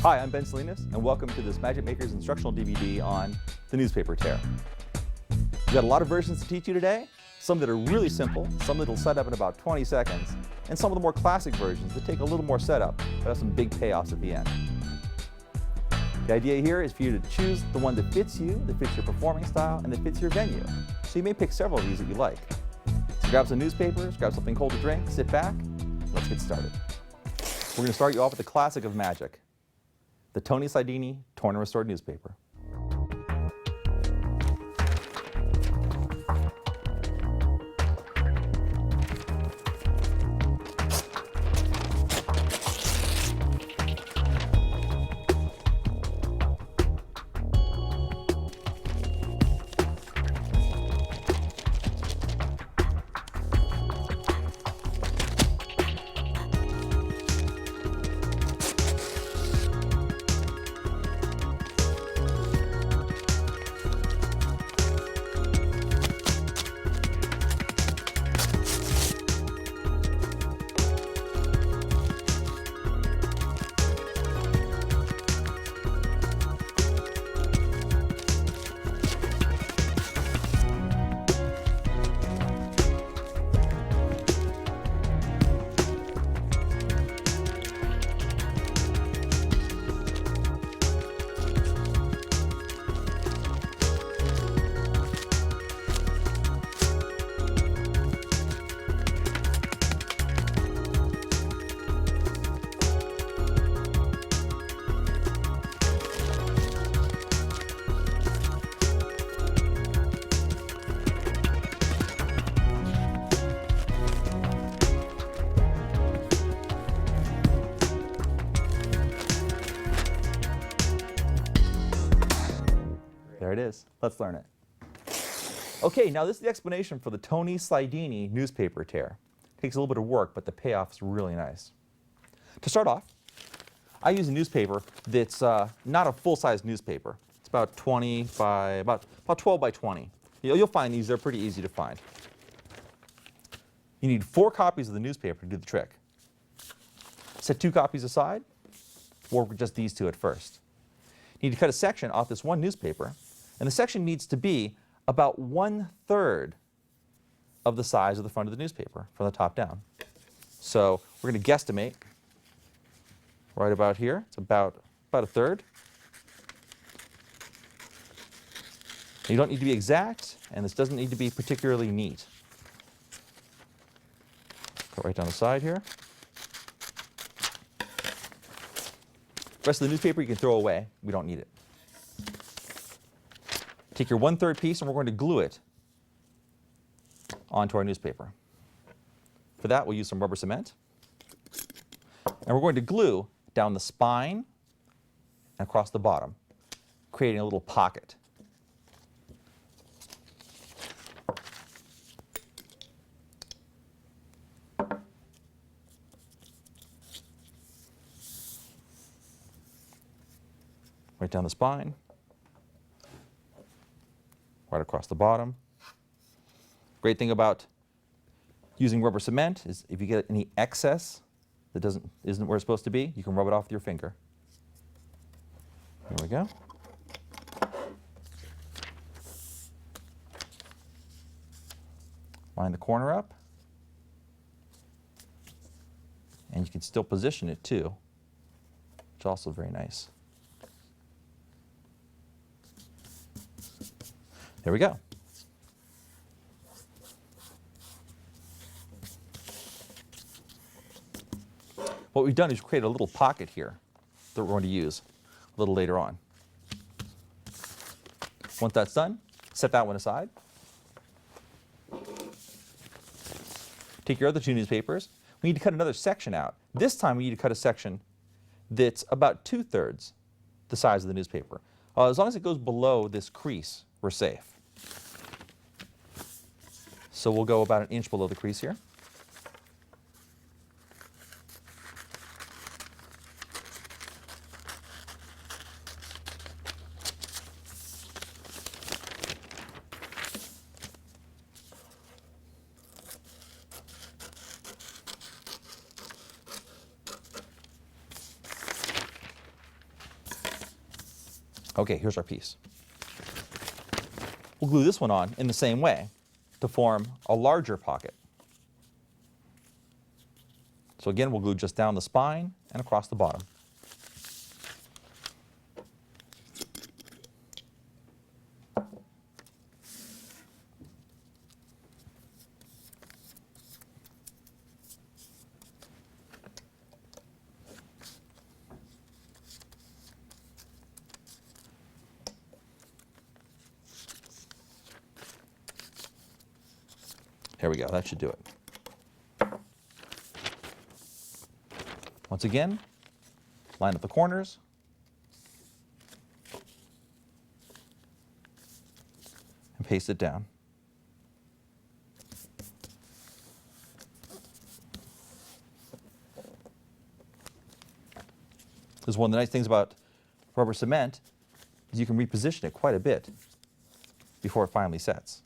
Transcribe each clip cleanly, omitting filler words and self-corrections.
Hi, I'm Ben Salinas, and welcome to this Magic Makers instructional DVD on the newspaper tear. We've got a lot of versions to teach you today, some that are really simple, some that will set up in about 20 seconds, and some of the more classic versions that take a little more setup, but have some big payoffs at the end. The idea here is for you to choose the one that fits you, that fits your performing style, and that fits your venue. So you may pick several of these that you like. So grab some newspapers, grab something cold to drink, sit back, let's get started. We're going to start you off with the classic of magic, the Tony Slidini Torn and Restored newspaper. There it is. Let's learn it. Okay, now this is the explanation for the Tony Slidini newspaper tear. It takes a little bit of work, but the payoff is really nice. To start off, I use a newspaper that's not a full-size newspaper. It's about 20 by about 12 by 20. You'll find these, they're pretty easy to find. You need 4 copies of the newspaper to do the trick. Set 2 copies aside, work with just these 2 at first. You need to cut a section off this one newspaper, and the section needs to be about 1/3 of the size of the front of the newspaper from the top down. So we're going to guesstimate right about here. It's about 1/3. You don't need to be exact, and this doesn't need to be particularly neat. Go right down the side here. The rest of the newspaper you can throw away. We don't need it. Take your 1/3 piece and we're going to glue it onto our newspaper. For that, we'll use some rubber cement. And we're going to glue down the spine and across the bottom, creating a little pocket. Right down the spine, right across the bottom. Great thing about using rubber cement is if you get any excess that isn't where it's supposed to be, you can rub it off with your finger. There we go. Line the corner up. And you can still position it too, which is also very nice. There we go. What we've done is create a little pocket here that we're going to use a little later on. Once that's done, set that one aside. Take your other 2 newspapers. We need to cut another section out. This time we need to cut a section that's about 2/3 the size of the newspaper. As long as it goes below this crease, we're safe. So we'll go about 1 inch below the crease here. Okay, here's our piece. We'll glue this one on in the same way to form a larger pocket. So again, we'll glue just down the spine and across the bottom. There we go, that should do it. Once again, line up the corners. And paste it down. This is one of the nice things about rubber cement is you can reposition it quite a bit before it finally sets.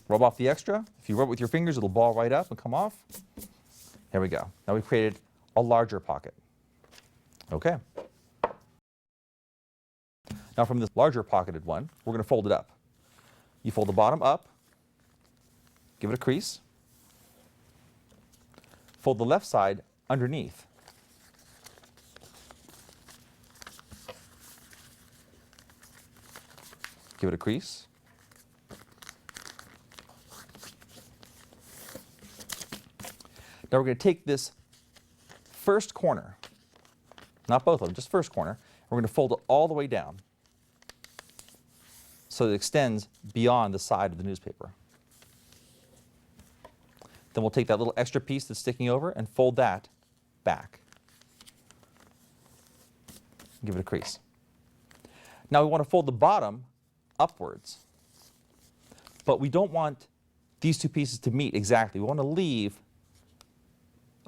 Rub off the extra. If you rub it with your fingers, it'll ball right up and come off. There we go. Now we've created a larger pocket. Okay. Now from this larger pocketed one, we're going to fold it up. You fold the bottom up, give it a crease, fold the left side underneath. Give it a crease. Now we're going to take this first corner, not both of them, just first corner, and we're going to fold it all the way down so that it extends beyond the side of the newspaper. Then we'll take that little extra piece that's sticking over and fold that back. Give it a crease. Now we want to fold the bottom upwards, but we don't want these two pieces to meet exactly. We want to leave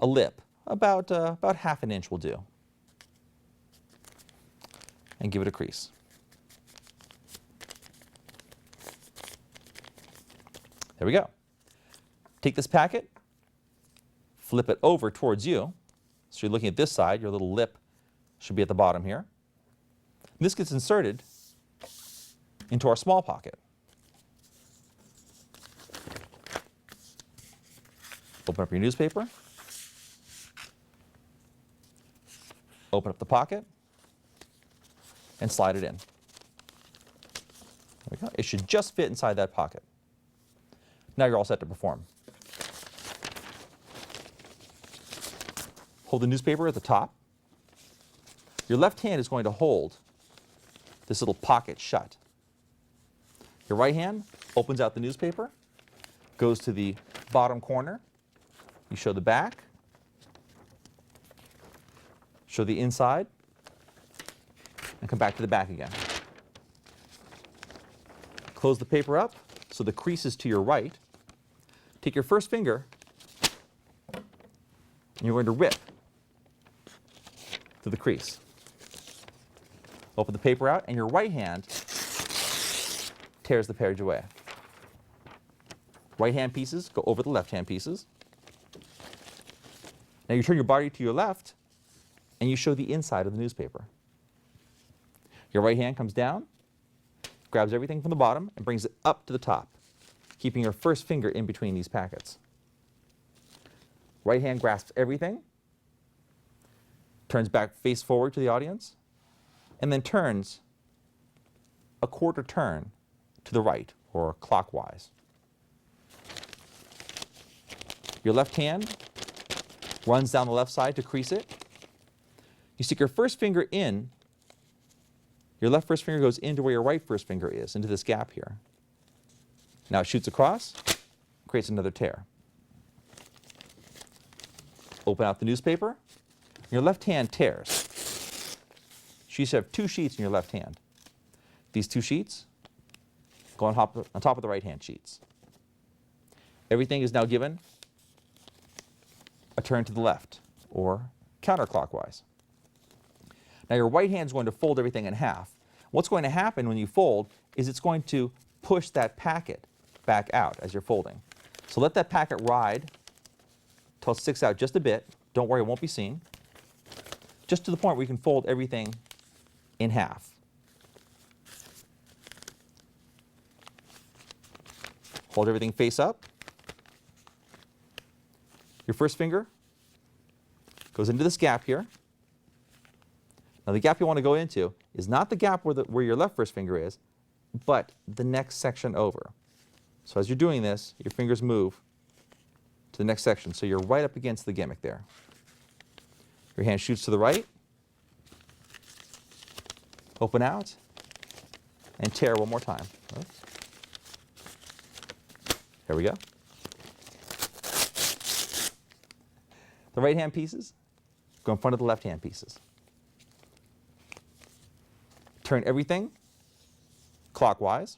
a lip, about half an inch will do. And give it a crease. There we go. Take this packet, flip it over towards you. So you're looking at this side, your little lip should be at the bottom here. And this gets inserted into our small pocket. Open up your newspaper. Open up the pocket and slide it in. There we go. It should just fit inside that pocket. Now you're all set to perform. Hold the newspaper at the top. Your left hand is going to hold this little pocket shut. Your right hand opens out the newspaper, goes to the bottom corner. You show the back. Show the inside, and come back to the back again. Close the paper up so the crease is to your right. Take your first finger, and you're going to rip to the crease. Open the paper out, and your right hand tears the page away. Right hand pieces go over the left hand pieces. Now you turn your body to your left, and you show the inside of the newspaper. Your right hand comes down, grabs everything from the bottom, and brings it up to the top, keeping your first finger in between these packets. Right hand grasps everything, turns back face forward to the audience, and then turns a quarter turn to the right, or clockwise. Your left hand runs down the left side to crease it. You stick your first finger in, your left first finger goes into where your right first finger is, into this gap here. Now it shoots across, creates another tear. Open out the newspaper, your left hand tears. You should have two sheets in your left hand. These two sheets go on top of the right hand sheets. Everything is now given a turn to the left, or counterclockwise. Now your right hand is going to fold everything in half. What's going to happen when you fold is it's going to push that packet back out as you're folding. So let that packet ride till it sticks out just a bit. Don't worry, it won't be seen. Just to the point where you can fold everything in half. Hold everything face up. Your first finger goes into this gap here. Now the gap you want to go into is not the gap where your left first finger is, but the next section over. So as you're doing this, your fingers move to the next section. So you're right up against the gimmick there. Your hand shoots to the right. Open out. And tear one more time. Oops. There we go. The right hand pieces go in front of the left hand pieces. Turn everything clockwise.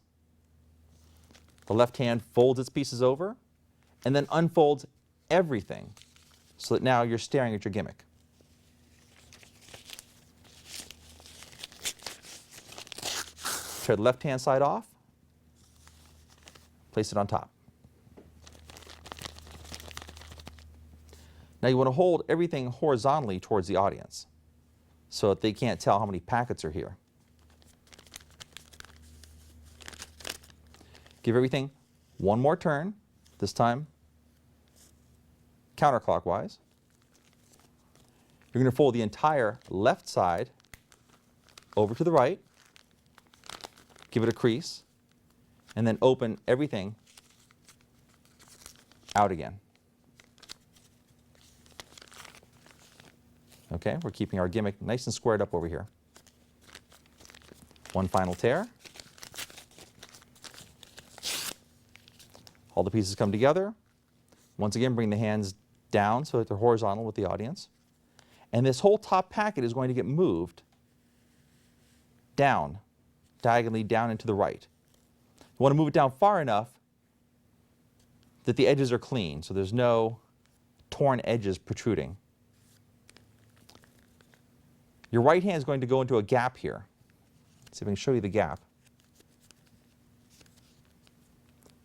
The left hand folds its pieces over and then unfolds everything so that now you're staring at your gimmick. Tear the left hand side off. Place it on top. Now you want to hold everything horizontally towards the audience so that they can't tell how many packets are here. Give everything one more turn, this time counterclockwise. You're going to fold the entire left side over to the right, give it a crease, and then open everything out again. Okay, we're keeping our gimmick nice and squared up over here. One final tear. All the pieces come together. Once again, bring the hands down so that they're horizontal with the audience. And this whole top packet is going to get moved down, diagonally down and to the right. You want to move it down far enough that the edges are clean, so there's no torn edges protruding. Your right hand is going to go into a gap here. Let's see if I can show you the gap.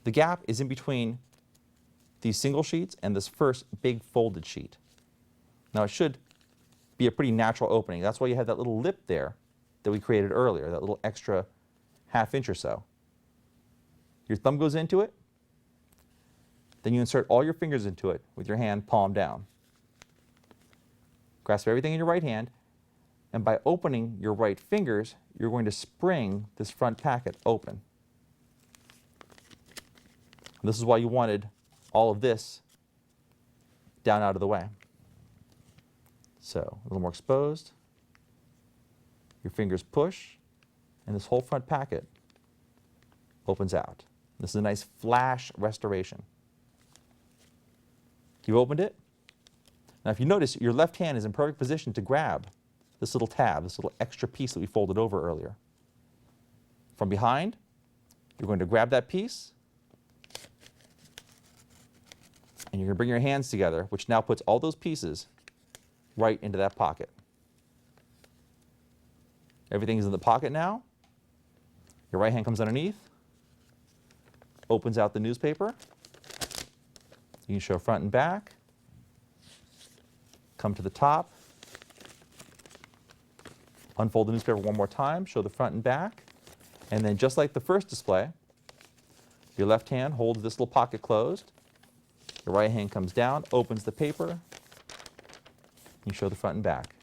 The gap is in between these single sheets and this first big folded sheet. Now it should be a pretty natural opening. That's why you had that little lip there that we created earlier, that little extra ½ inch or so. Your thumb goes into it, then you insert all your fingers into it with your hand palm down. Grasp everything in your right hand, and by opening your right fingers, you're going to spring this front packet open. And this is why you wanted all of this down out of the way. So a little more exposed. Your fingers push, and this whole front packet opens out. This is a nice flash restoration. You've opened it. Now if you notice, your left hand is in perfect position to grab this little tab, this little extra piece that we folded over earlier. From behind, you're going to grab that piece, and you're going to bring your hands together, which now puts all those pieces right into that pocket. Everything's in the pocket now. Your right hand comes underneath, opens out the newspaper. You can show front and back. Come to the top. Unfold the newspaper one more time, show the front and back. And then just like the first display, your left hand holds this little pocket closed. Your right hand comes down, opens the paper. You show the front and back.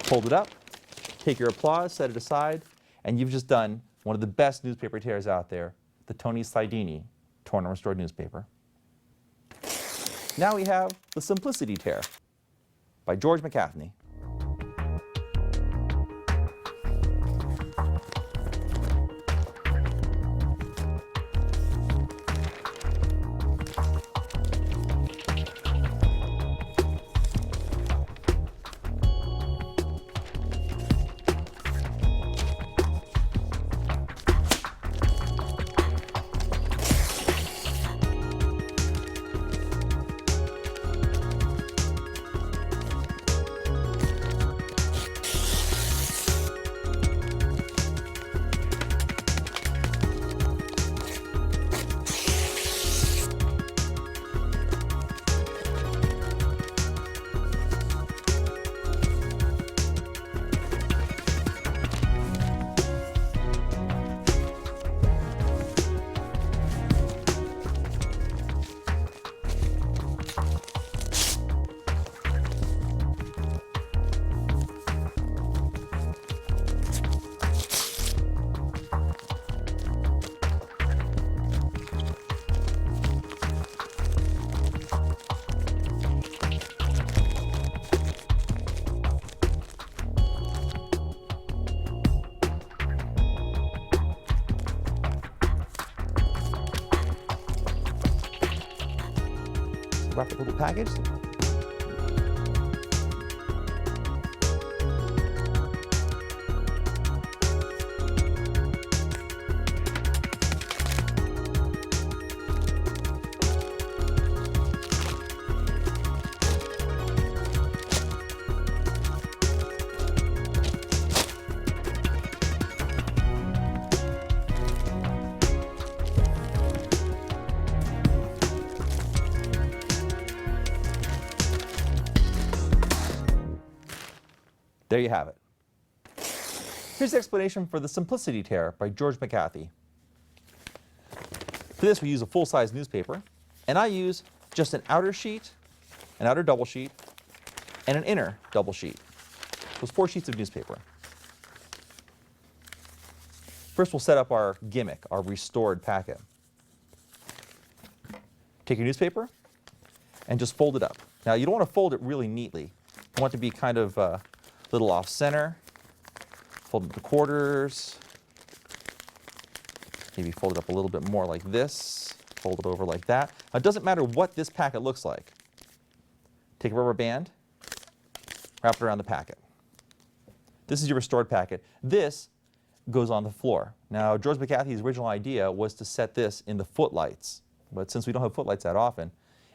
Hold it up, take your applause, set it aside, and you've just done one of the best newspaper tears out there, the Tony Slidini Torn and Restored newspaper. Now we have the Simplicity Tear by George McCaffney. wrap a little package. There you have it. Here's the explanation for the simplicity tear by George McCarthy. For this, we use a full-size newspaper, and I use just an outer sheet, an outer double sheet, and an inner double sheet. Those 4 sheets of newspaper. First, we'll set up our gimmick, our restored packet. Take your newspaper and just fold it up. Now, you don't want to fold it really neatly. You want it to be kind of a little off center. Fold it into quarters. Maybe fold it up a little bit more like this. Fold it over like that. Now, it doesn't matter what this packet looks like. Take a rubber band, wrap it around the packet. This is your restored packet. This goes on the floor. Now, George McCarthy's original idea was to set this in the footlights. But since we don't have footlights that often,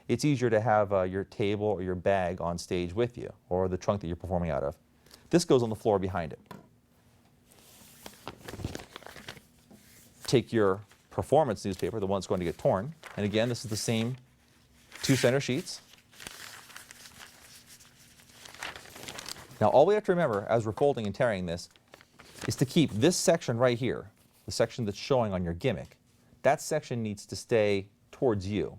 it's easier to have your table or your bag on stage with you, or the trunk that you're performing out of. This goes on the floor behind it. Take your performance newspaper, the one that's going to get torn, and again, this is the same 2 center sheets. Now, all we have to remember as we're folding and tearing this is to keep this section right here, the section that's showing on your gimmick, that section needs to stay towards you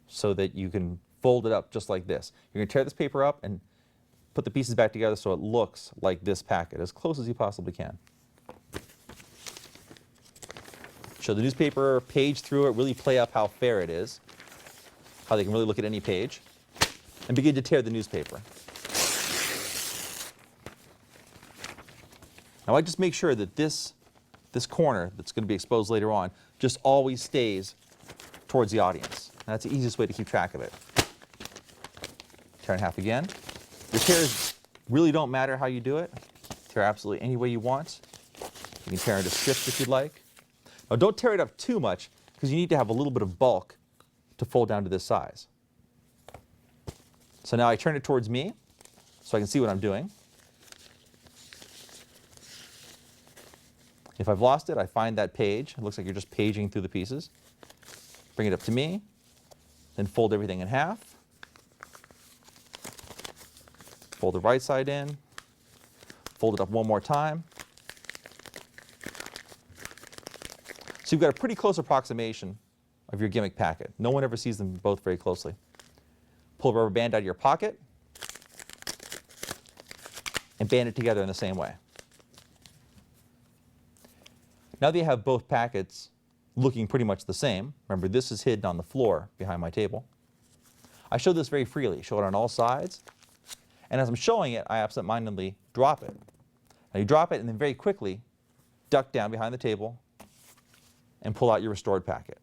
so that you can fold it up just like this. You're going to tear this paper up and put the pieces back together so it looks like this packet, as close as you possibly can. Show the newspaper page through it, really play up how fair it is, how they can really look at any page, and begin to tear the newspaper. Now, I just make sure that this corner that's going to be exposed later on just always stays towards the audience. And that's the easiest way to keep track of it. Tear in half again. Your tears really don't matter how you do it. Tear absolutely any way you want. You can tear into strips if you'd like. Now, don't tear it up too much because you need to have a little bit of bulk to fold down to this size. So now I turn it towards me so I can see what I'm doing. If I've lost it, I find that page. It looks like you're just paging through the pieces. Bring it up to me, then fold everything in half. Fold the right side in, fold it up one more time. So you've got a pretty close approximation of your gimmick packet. No one ever sees them both very closely. Pull a rubber band out of your pocket and band it together in the same way. Now that you have both packets looking pretty much the same, remember this is hidden on the floor behind my table, I show this very freely, show it on all sides, and as I'm showing it, I absentmindedly drop it. Now you drop it and then very quickly duck down behind the table and pull out your restored packet.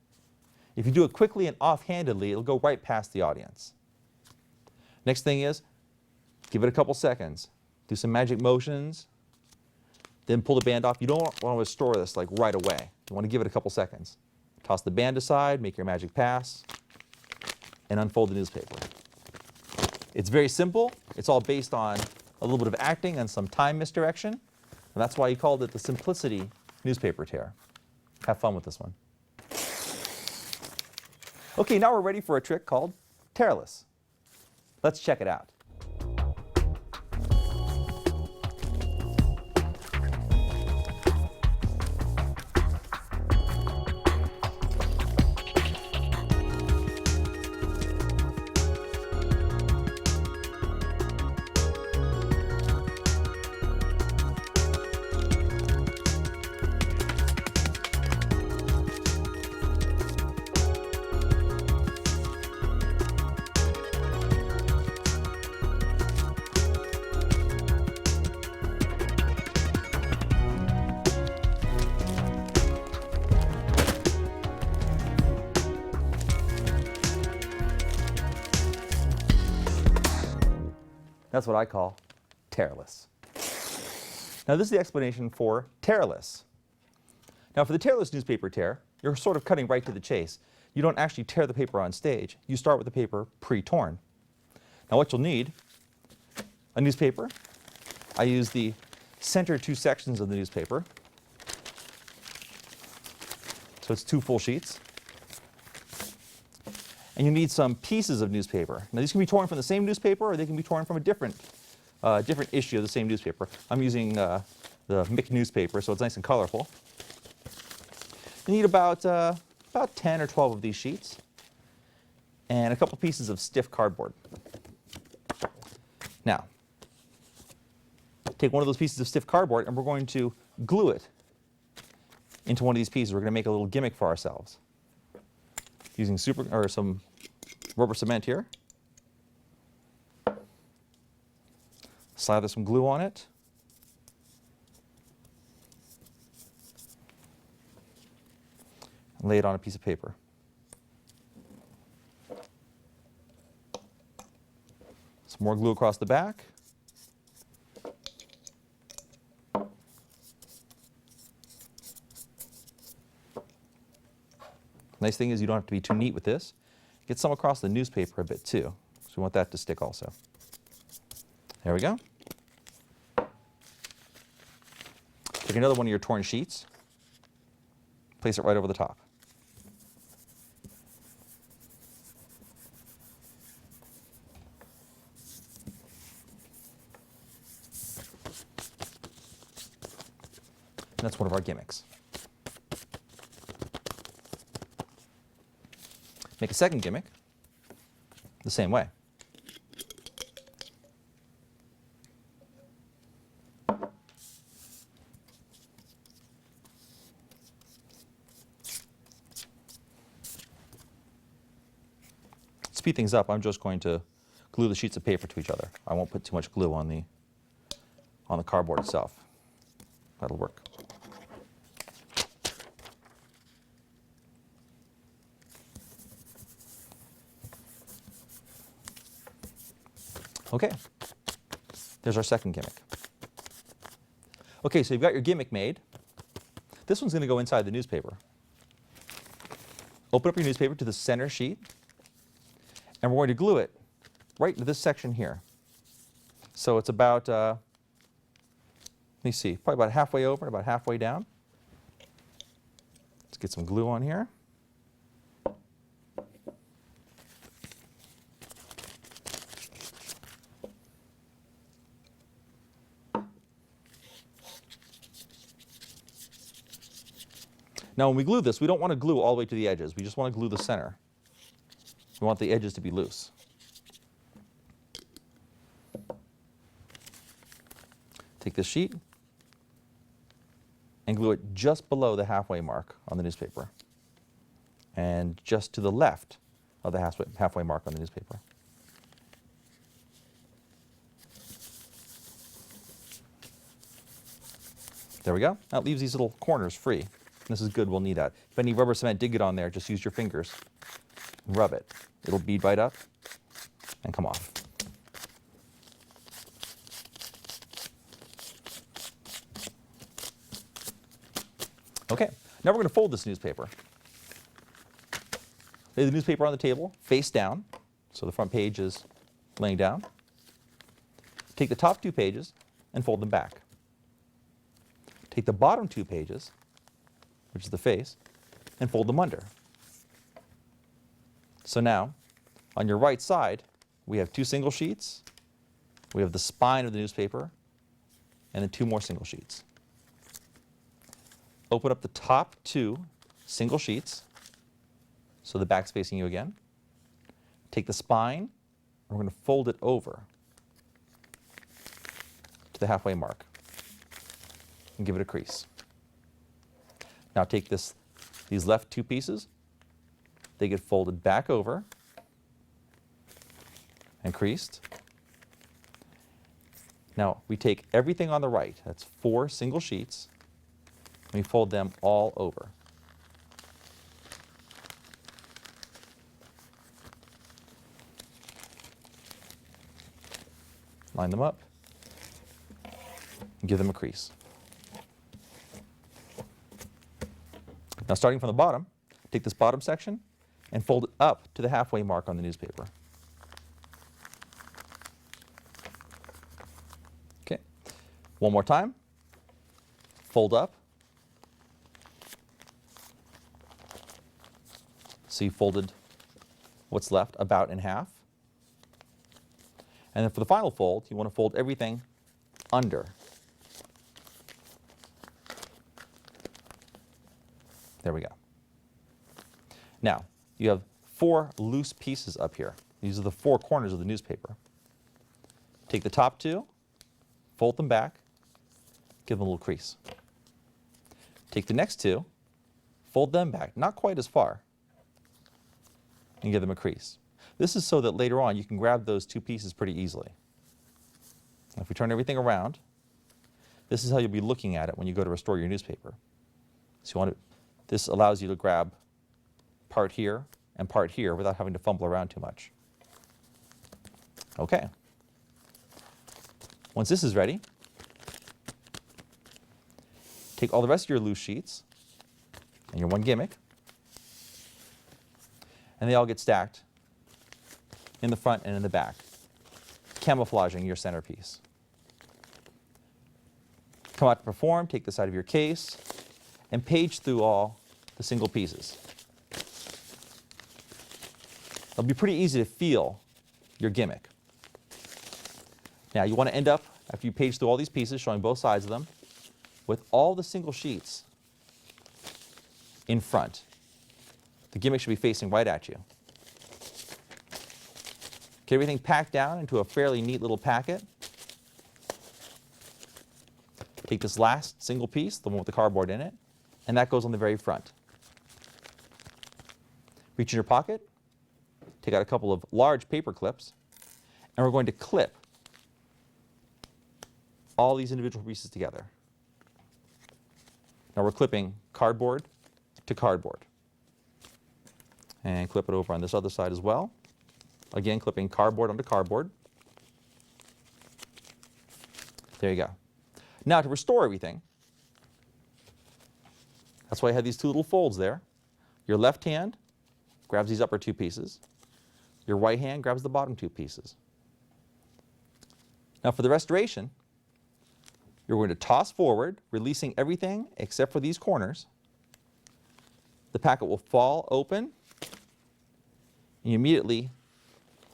If you do it quickly and offhandedly, it'll go right past the audience. Next thing is, give it a couple seconds, do some magic motions, then pull the band off. You don't want to restore this like right away. You want to give it a couple seconds. Toss the band aside, make your magic pass, and unfold the newspaper. It's very simple. It's all based on a little bit of acting and some time misdirection. And that's why he called it the simplicity newspaper tear. Have fun with this one. Okay, now we're ready for a trick called Tearless. Let's check it out. That's what I call tearless. Now this is the explanation for tearless. Now for the tearless newspaper tear, you're sort of cutting right to the chase. You don't actually tear the paper on stage. You start with the paper pre-torn. Now what you'll need, a newspaper. I use the center two sections of the newspaper. So it's 2 full sheets. And you need some pieces of newspaper. Now these can be torn from the same newspaper, or they can be torn from a different issue of the same newspaper. I'm using the Mick newspaper, so it's nice and colorful. You need about 10 or 12 of these sheets, and a couple pieces of stiff cardboard. Now, take one of those pieces of stiff cardboard, and we're going to glue it into one of these pieces. We're going to make a little gimmick for ourselves using some rubber cement here. Slather some glue on it. And lay it on a piece of paper. Some more glue across the back. Nice thing is you don't have to be too neat with this. Get some across the newspaper a bit too. So we want that to stick also. There we go. Take another one of your torn sheets. Place it right over the top. And that's one of our gimmicks. Make a second gimmick the same way. Speed things up, I'm just going to glue the sheets of paper to each other. I won't put too much glue on the cardboard itself. That'll work. Okay, there's our second gimmick. Okay, so you've got your gimmick made. This one's going to go inside the newspaper. Open up your newspaper to the center sheet, and we're going to glue it right into this section here. So it's about, let me see, probably about halfway over and about halfway down. Let's get some glue on here. Now when we glue this, we don't want to glue all the way to the edges. We just want to glue the center. We want the edges to be loose. Take this sheet and glue it just below the halfway mark on the newspaper and just to the left of the halfway mark on the newspaper. There we go. That leaves these little corners free. This is good, we'll need that. If any rubber cement did get on there, just use your fingers and rub it. It'll bead right up and come off. Okay, now we're going to fold this newspaper. Lay the newspaper on the table, face down, so the front page is laying down. Take the top 2 pages and fold them back. Take the bottom 2 pages, which is the face, and fold them under. So now, on your right side, we have 2 single sheets, we have the spine of the newspaper, and then 2 more single sheets. Open up the top 2 single sheets, so the back's facing you again. Take the spine, and we're going to fold it over to the halfway mark and give it a crease. Now take these left 2 pieces, they get folded back over and creased. Now we take everything on the right, that's 4 single sheets, and we fold them all over. line them up, and give them a crease. Now starting from the bottom, take this bottom section and fold it up to the halfway mark on the newspaper. Okay, one more time, fold up. So you folded what's left about in half. And then for the final fold, you want to fold everything under. There we go. Now, you have 4 loose pieces up here. These are the 4 corners of the newspaper. Take the top 2, fold them back, give them a little crease. Take the next 2, fold them back, not quite as far, and give them a crease. This is so that later on you can grab those 2 pieces pretty easily. Now, if we turn everything around, this is how you'll be looking at it when you go to restore your newspaper. So you want to, this allows you to grab part here and part here without having to fumble around too much. Okay. Once this is ready, take all the rest of your loose sheets and your one gimmick, and they all get stacked in the front and in the back, camouflaging your centerpiece. Come out to perform, take this out of your case, and page through all the single pieces. It'll be pretty easy to feel your gimmick. Now you want to end up, after you page through all these pieces, showing both sides of them, with all the single sheets in front. The gimmick should be facing right at you. Get everything packed down into a fairly neat little packet. Take this last single piece, the one with the cardboard in it, and that goes on the very front. Reach in your pocket, take out a couple of large paper clips, and we're going to clip all these individual pieces together. Now we're clipping cardboard to cardboard. And clip it over on this other side as well. Again, clipping cardboard onto cardboard. There you go. Now to restore everything, that's why I had these 2 little folds there. Your left hand grabs these upper 2 pieces. Your right hand grabs the bottom 2 pieces. Now for the restoration, you're going to toss forward, releasing everything except for these corners. The packet will fall open, and you immediately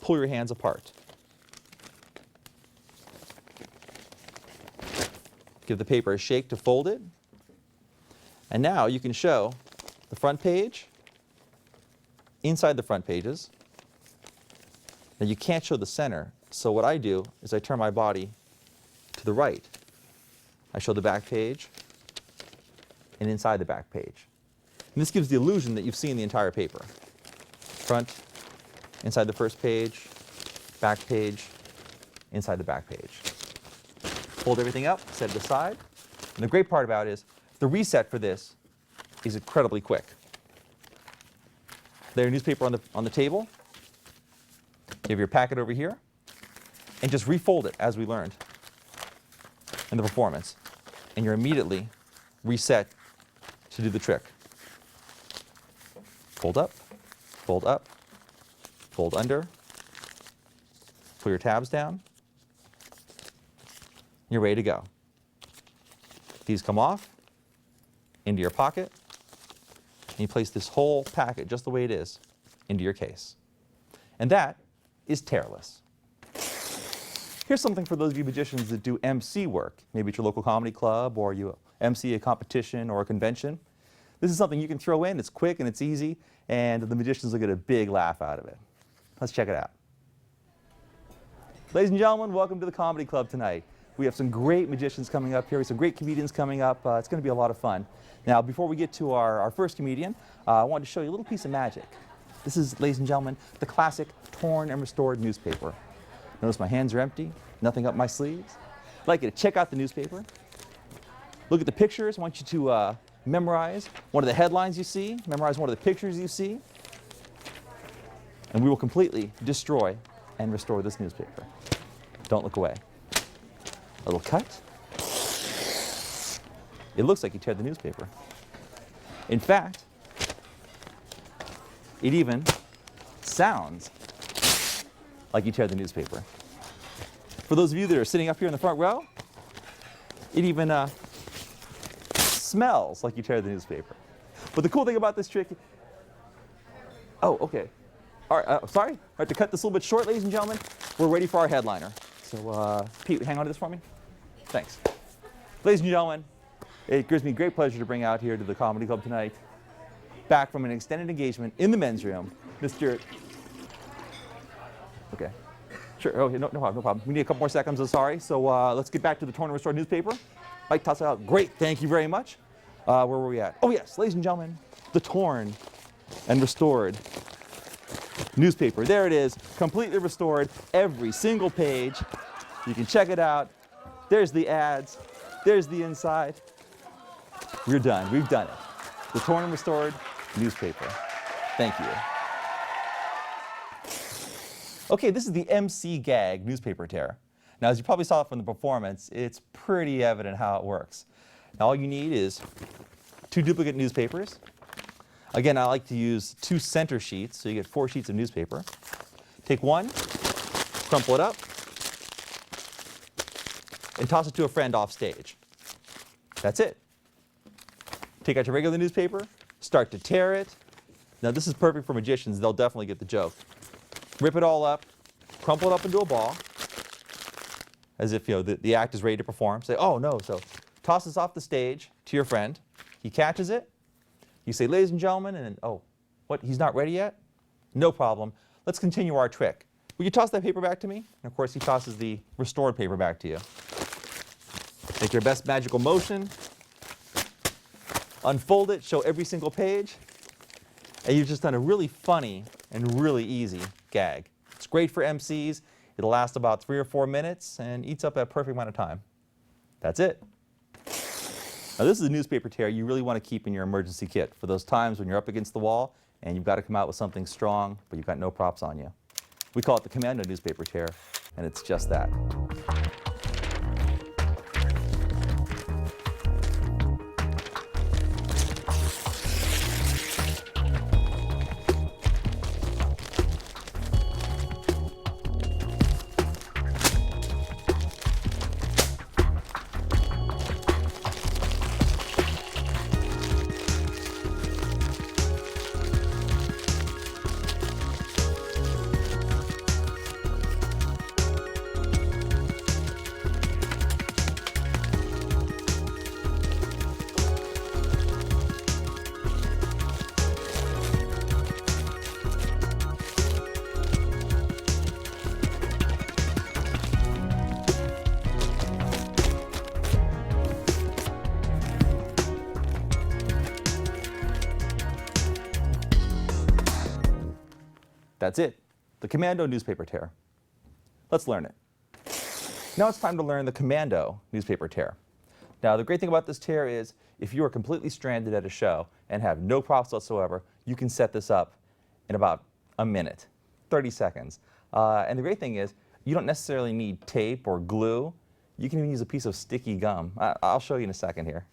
pull your hands apart. Give the paper a shake to fold it. And now you can show the front page inside the front pages. Now you can't show the center, so what I do is I turn my body to the right. I show the back page and inside the back page. And this gives the illusion that you've seen the entire paper. Front, inside the first page, back page, inside the back page. Fold everything up, set it aside. And the great part about it is the reset for this is incredibly quick. Lay your newspaper on the table. You have your packet over here. And just refold it as we learned in the performance. And you're immediately reset to do the trick. Fold up, fold up, fold under, pull your tabs down, you're ready to go. These come off into your pocket, and you place this whole packet just the way it is into your case. And that is tearless. Here's something for those of you magicians that do MC work. Maybe it's your local comedy club, or you MC a competition or a convention. This is something you can throw in. It's quick and it's easy, and the magicians will get a big laugh out of it. Let's check it out. Ladies and gentlemen, welcome to the Comedy Club tonight. We have some great magicians coming up here, some great comedians coming up. It's going to be a lot of fun. Now, before we get to our first comedian, I wanted to show you a little piece of magic. This is, ladies and gentlemen, the classic torn and restored newspaper. Notice my hands are empty, nothing up my sleeves. I'd like you to check out the newspaper. Look at the pictures. I want you to memorize one of the headlines you see, memorize one of the pictures you see, and we will completely destroy and restore this newspaper. Don't look away. A little cut. It looks like you tear the newspaper. In fact, it even sounds like you tear the newspaper. For those of you that are sitting up here in the front row, it even smells like you tear the newspaper. But the cool thing about this trick, oh, okay. All right, sorry. All right, to cut this a little bit short, ladies and gentlemen, we're ready for our headliner. So, Pete, hang on to this for me. Thanks. Ladies and gentlemen, it gives me great pleasure to bring out here to the Comedy Club tonight, back from an extended engagement in the men's room, Mr. Okay. Sure, okay, no problem, no problem. We need a couple more seconds, I'm sorry. So let's get back to the torn and restored newspaper. Mike, toss it out. Great, thank you very much. Where were we at? Oh yes, ladies and gentlemen, the torn and restored newspaper. There it is, completely restored, every single page. You can check it out. There's the ads, there's the inside. We're done, we've done it. The torn and restored newspaper. Thank you. Okay, this is the MC gag newspaper tear. Now, as you probably saw from the performance, it's pretty evident how it works. Now, all you need is 2 duplicate newspapers. Again, I like to use 2 center sheets, so you get 4 sheets of newspaper. Take one, crumple it up, and toss it to a friend off stage. That's it. Take out your regular newspaper, start to tear it. Now, this is perfect for magicians. They'll definitely get the joke. Rip it all up, crumple it up into a ball, as if the act is ready to perform. Say, oh no, so toss this off the stage to your friend. He catches it. You say, ladies and gentlemen, and then, oh, what, he's not ready yet? No problem. Let's continue our trick. Will you toss that paper back to me? And of course, he tosses the restored paper back to you. Make your best magical motion. Unfold it, show every single page. And you've just done a really funny and really easy gag. It's great for MCs. It'll last about 3 or 4 minutes and eats up that perfect amount of time. That's it. Now this is a newspaper tear you really want to keep in your emergency kit for those times when you're up against the wall and you've got to come out with something strong, but you've got no props on you. We call it the commando newspaper tear, and it's just that. That's it, the commando newspaper tear. Let's learn it. Now it's time to learn the commando newspaper tear. Now the great thing about this tear is if you are completely stranded at a show and have no props whatsoever, you can set this up in about a minute, 30 seconds. And the great thing is you don't necessarily need tape or glue. You can even use a piece of sticky gum. I'll show you in a second here.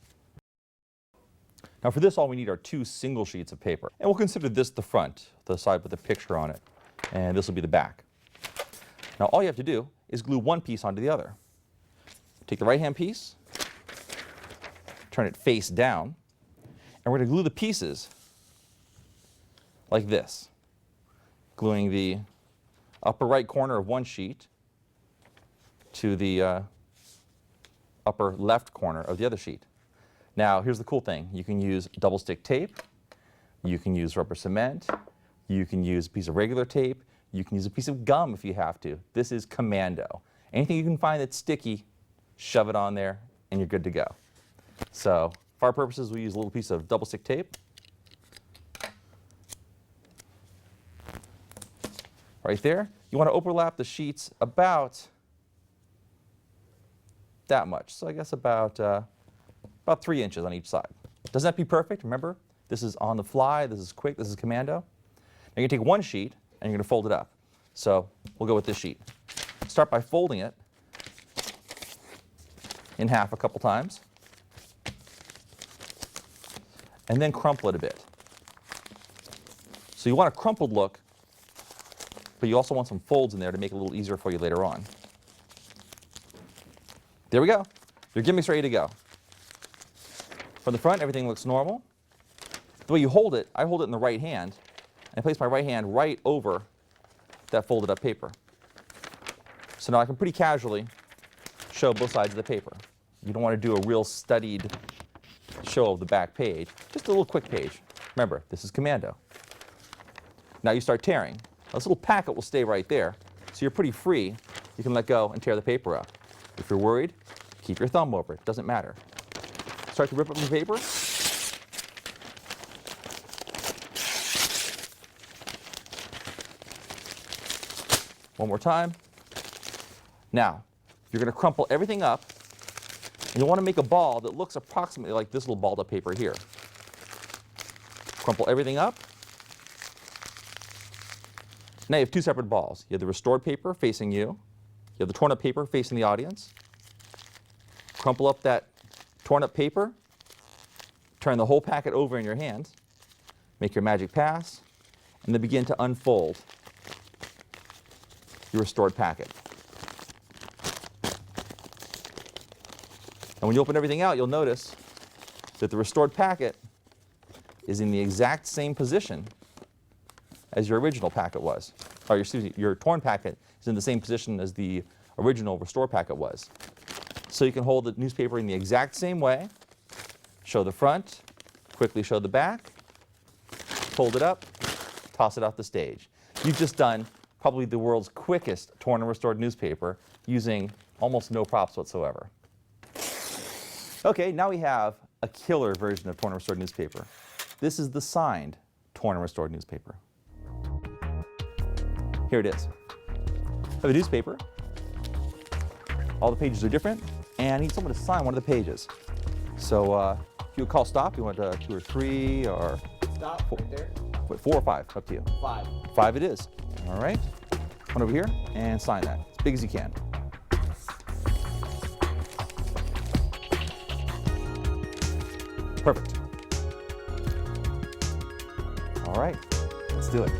Now for this, all we need are 2 single sheets of paper. And we'll consider this the front, the side with the picture on it. And this will be the back. Now all you have to do is glue one piece onto the other. Take the right-hand piece, turn it face down, and we're going to glue the pieces like this, gluing the upper right corner of one sheet to the upper left corner of the other sheet. Now, here's the cool thing. You can use double stick tape, you can use rubber cement, you can use a piece of regular tape, you can use a piece of gum if you have to. This is commando. Anything you can find that's sticky, shove it on there, and you're good to go. So, for our purposes, we use a little piece of double stick tape. Right there. You want to overlap the sheets about that much. So I guess about 3 inches on each side. Doesn't have to be perfect. Remember, this is on the fly, this is quick, this is commando. Now you're going to take one sheet and you're going to fold it up. So we'll go with this sheet. Start by folding it in half a couple times, and then crumple it a bit. So you want a crumpled look, but you also want some folds in there to make it a little easier for you later on. There we go. Your gimmick's ready to go. From the front, everything looks normal. The way you hold it, I hold it in the right hand. I place my right hand right over that folded up paper. So now I can pretty casually show both sides of the paper. You don't want to do a real studied show of the back page, just a little quick page. Remember, this is commando. Now you start tearing. Now this little packet will stay right there, so you're pretty free. You can let go and tear the paper up. If you're worried, keep your thumb over it, doesn't matter. Start to rip up the paper. One more time. Now, you're going to crumple everything up, and you want to make a ball that looks approximately like this little balled up paper here. Crumple everything up. Now you have two separate balls. You have the restored paper facing you. You have the torn up paper facing the audience. Crumple up that torn up paper. Turn the whole packet over in your hand. Make your magic pass, and then begin to unfold your restored packet. And when you open everything out, you'll notice that the restored packet is in the exact same position as your original packet was. Or excuse me, your torn packet is in the same position as the original restored packet was. So you can hold the newspaper in the exact same way, show the front, quickly show the back, fold it up, toss it off the stage. You've just done probably the world's quickest torn and restored newspaper using almost no props whatsoever. Okay, now we have a killer version of torn and restored newspaper. This is the signed torn and restored newspaper. Here it is. I have a newspaper. All the pages are different, and I need someone to sign one of the pages. So if you would call stop, you want 2 or 3 or Stop, four, right there. wait, 4 or 5, up to you. 5. 5 it is. All right. Come over here and sign that as big as you can. Perfect. All right, let's do it.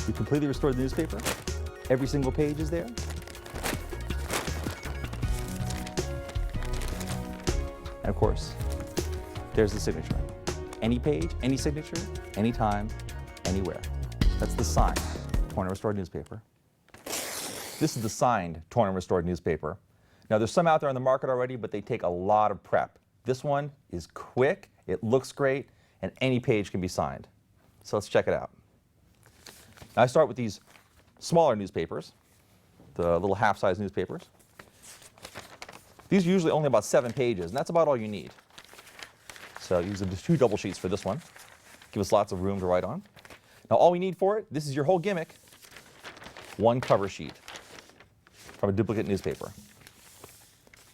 You completely restored the newspaper. Every single page is there. And of course, there's the signature. Any page, any signature, anytime, anywhere. That's the signed torn and restored newspaper. This is the signed torn and restored newspaper. Now there's some out there on the market already, but they take a lot of prep. This one is quick, it looks great, and any page can be signed. So let's check it out. Now I start with these smaller newspapers, the little half-size newspapers. These are usually only about 7 pages, and that's about all you need. So use the 2 double sheets for this one. Give us lots of room to write on. Now all we need for it, this is your whole gimmick, 1 cover sheet from a duplicate newspaper.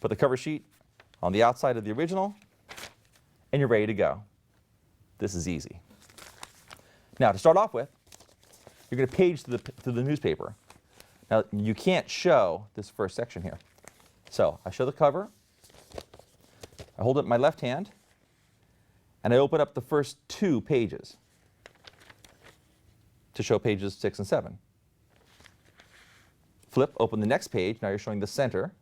Put the cover sheet on the outside of the original, and you're ready to go. This is easy. Now, to start off with, you're going to page through the newspaper. Now, you can't show this first section here. So I show the cover, I hold it in my left hand, and I open up the first 2 pages to show pages 6 and 7. Flip, open the next page, now you're showing the center.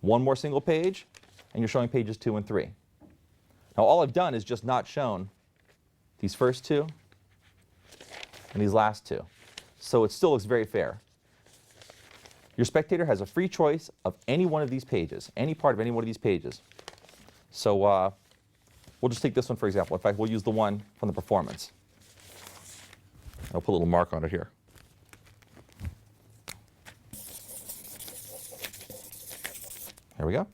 One more single page, and you're showing pages 2 and 3. Now all I've done is just not shown these first 2 and these last 2. So it still looks very fair. Your spectator has a free choice of any one of these pages, any part of any one of these pages. So we'll just take this one for example. In fact, we'll use the one from the performance. I'll put a little mark on it here. There we go.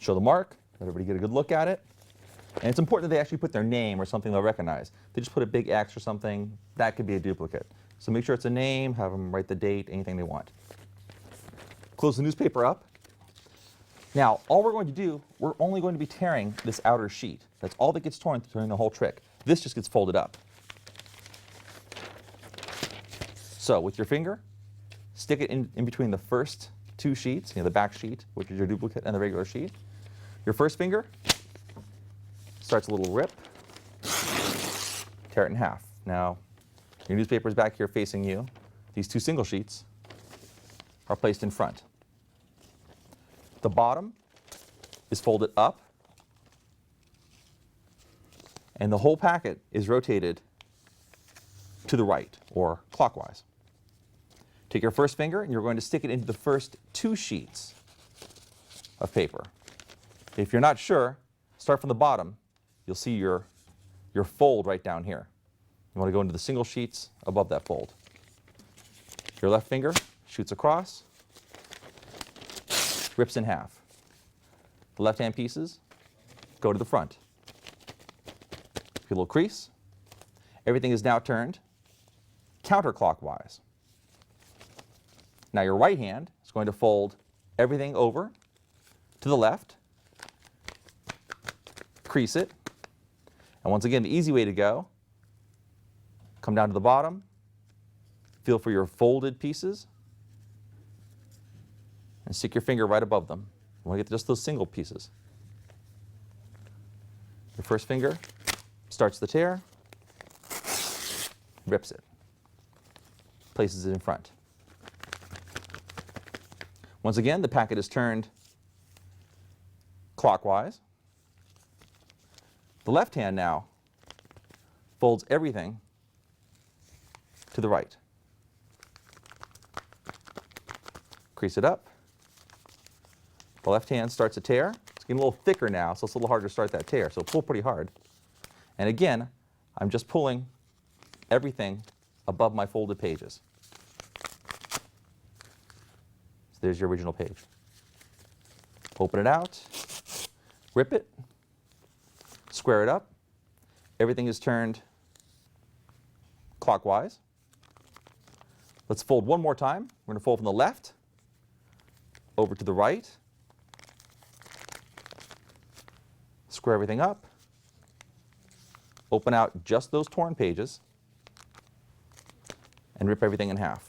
Show the mark, let everybody get a good look at it. And it's important that they actually put their name or something they'll recognize. They just put a big X or something, that could be a duplicate. So make sure it's a name, have them write the date, anything they want. Close the newspaper up. Now, all we're going to do, we're only going to be tearing this outer sheet. That's all that gets torn during the whole trick. This just gets folded up. So with your finger, stick it in between the first 2 sheets, the back sheet, which is your duplicate, and the regular sheet. Your first finger starts a little rip, tear it in half. Now, your newspaper is back here facing you. These 2 single sheets are placed in front. The bottom is folded up, and the whole packet is rotated to the right, or clockwise. Take your first finger, and you're going to stick it into the first 2 sheets of paper. If you're not sure, start from the bottom. You'll see your fold right down here. You want to go into the single sheets above that fold. Your left finger shoots across, rips in half. The left-hand pieces go to the front. A little crease. Everything is now turned counterclockwise. Now your right hand is going to fold everything over to the left, crease it, and once again, the easy way to go, come down to the bottom, feel for your folded pieces, and stick your finger right above them. You want to get just those single pieces. Your first finger starts the tear, rips it, places it in front. Once again, the packet is turned clockwise. The left hand now folds everything to the right. Crease it up. The left hand starts a tear. It's getting a little thicker now, so it's a little harder to start that tear. So pull pretty hard. And again, I'm just pulling everything above my folded pages. So there's your original page. Open it out, rip it, square it up. Everything is turned clockwise. Let's fold one more time. We're going to fold from the left over to the right. Square everything up. Open out just those torn pages and rip everything in half.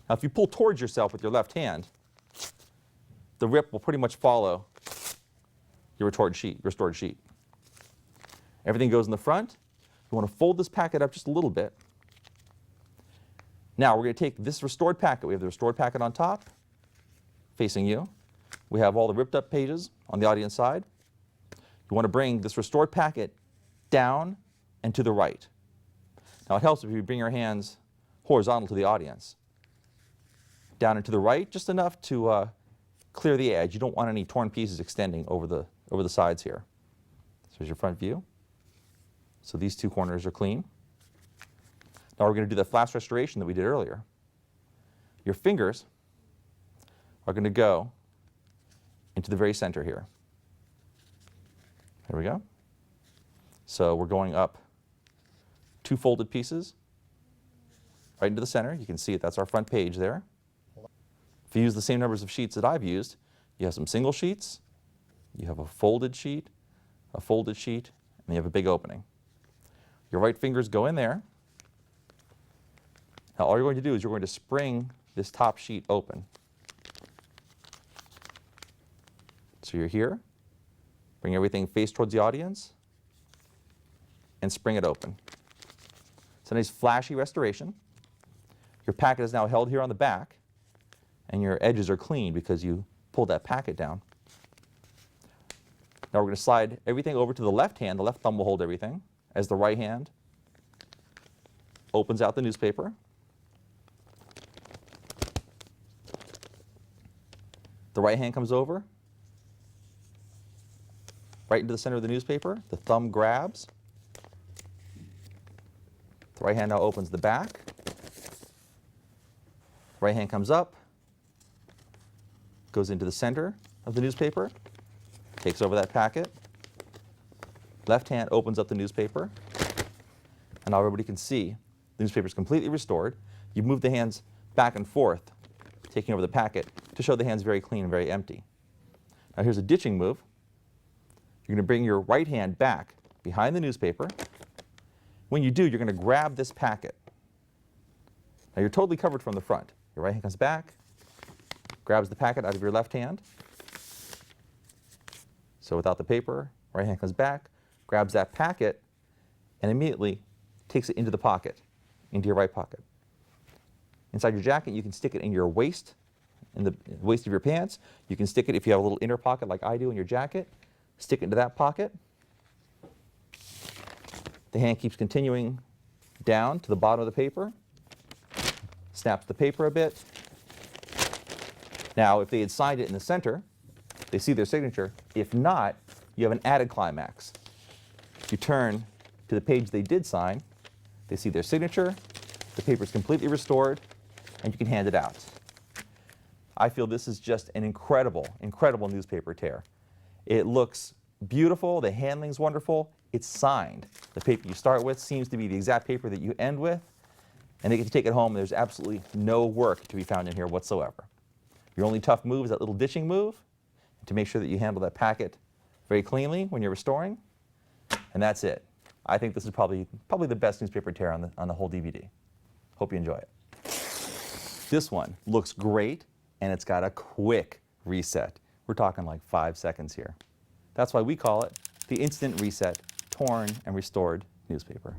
Now if you pull towards yourself with your left hand, the rip will pretty much follow your restored sheet. Everything goes in the front. You want to fold this packet up just a little bit. Now we're going to take this restored packet. We have the restored packet on top, facing you. We have all the ripped up pages on the audience side. You want to bring this restored packet down and to the right. Now it helps if you bring your hands horizontal to the audience. Down and to the right, just enough to clear the edge. You don't want any torn pieces extending over the sides here. So here's your front view. So these 2 corners are clean. Now we're going to do the flash restoration that we did earlier. Your fingers are going to go into the very center here. There we go. So we're going up 2 folded pieces, right into the center. You can see it, that's our front page there. If you use the same numbers of sheets that I've used, you have some single sheets, you have a folded sheet, and you have a big opening. Your right fingers go in there. Now all you're going to do is you're going to spring this top sheet open. So you're here, bring everything face towards the audience, and spring it open. It's a nice flashy restoration. Your packet is now held here on the back, and your edges are clean because you pulled that packet down. Now we're going to slide everything over to the left hand. The left thumb will hold everything, as the right hand opens out the newspaper. The right hand comes over, right into the center of the newspaper. The thumb grabs. The right hand now opens the back. Right hand comes up, goes into the center of the newspaper, takes over that packet. Left hand opens up the newspaper, and now everybody can see the newspaper is completely restored. You move the hands back and forth, taking over the packet to show the hands very clean and very empty. Now here's a ditching move. You're going to bring your right hand back behind the newspaper. When you do, you're going to grab this packet. Now you're totally covered from the front. Your right hand comes back, grabs the packet out of your left hand. So without the paper, right hand comes back, grabs that packet, and immediately takes it into the pocket, into your right pocket. Inside your jacket, you can stick it in your waist, in the waist of your pants. You can stick it, if you have a little inner pocket like I do in your jacket, stick it into that pocket. The hand keeps continuing down to the bottom of the paper, snaps the paper a bit. Now, if they had signed it in the center, they see their signature. If not, you have an added climax. You turn to the page they did sign, they see their signature, the paper is completely restored, and you can hand it out. I feel this is just an incredible, incredible newspaper tear. It looks beautiful, the handling's wonderful, it's signed. The paper you start with seems to be the exact paper that you end with, and they get to take it home, and there's absolutely no work to be found in here whatsoever. Your only tough move is that little ditching move, to make sure that you handle that packet very cleanly when you're restoring, and that's it. I think this is probably the best newspaper tear on the whole DVD. Hope you enjoy it. This one looks great, and it's got a quick reset. We're talking like 5 seconds here. That's why we call it the Instant Reset Torn and Restored Newspaper.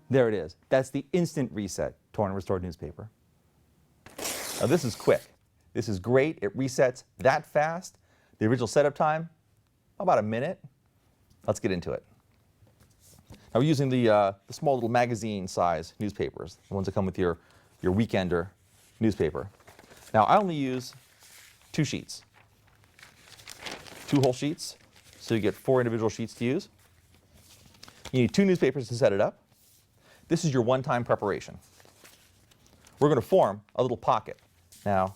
There it is. That's the Instant Reset Torn and Restored Newspaper. Now this is quick. This is great. It resets that fast. The original setup time, about a minute. Let's get into it. Now we're using the small little magazine size newspapers, the ones that come with your weekender newspaper. Now I only use 2 sheets, 2 whole sheets, so you get 4 individual sheets to use. You need 2 newspapers to set it up. This is your one-time preparation. We're going to form a little pocket. Now,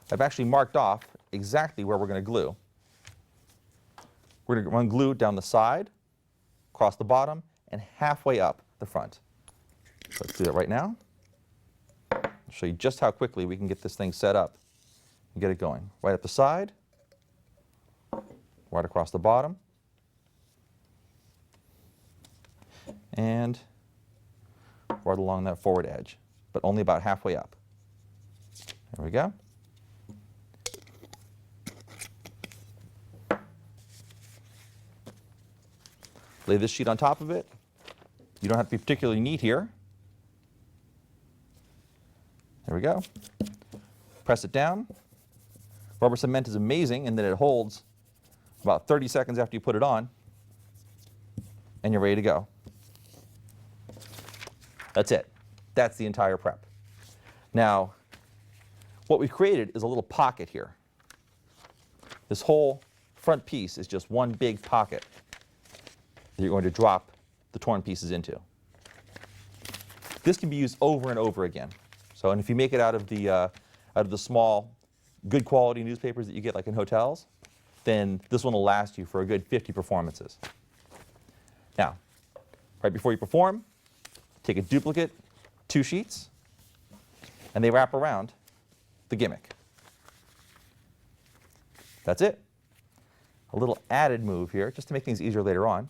I've actually marked off exactly where we're going to glue. we're going to run glue down the side, across the bottom, and halfway up the front. So let's do that right now. I'll show you just how quickly we can get this thing set up and get it going. Right up the side, right across the bottom, and right along that forward edge, but only about halfway up. There we go. Lay this sheet on top of it. You don't have to be particularly neat here. There we go. Press it down. Rubber cement is amazing in that it holds about 30 seconds after you put it on, and you're ready to go. That's it. That's the entire prep. Now, what we've created is a little pocket here. This whole front piece is just one big pocket that you're going to drop the torn pieces into. This can be used over and over again. So, and if you make it out of the small, good quality newspapers that you get like in hotels, then this one will last you for a good 50 performances. Now, right before you perform, take a duplicate, 2 sheets, and they wrap around the gimmick. That's it. A little added move here, just to make things easier later on.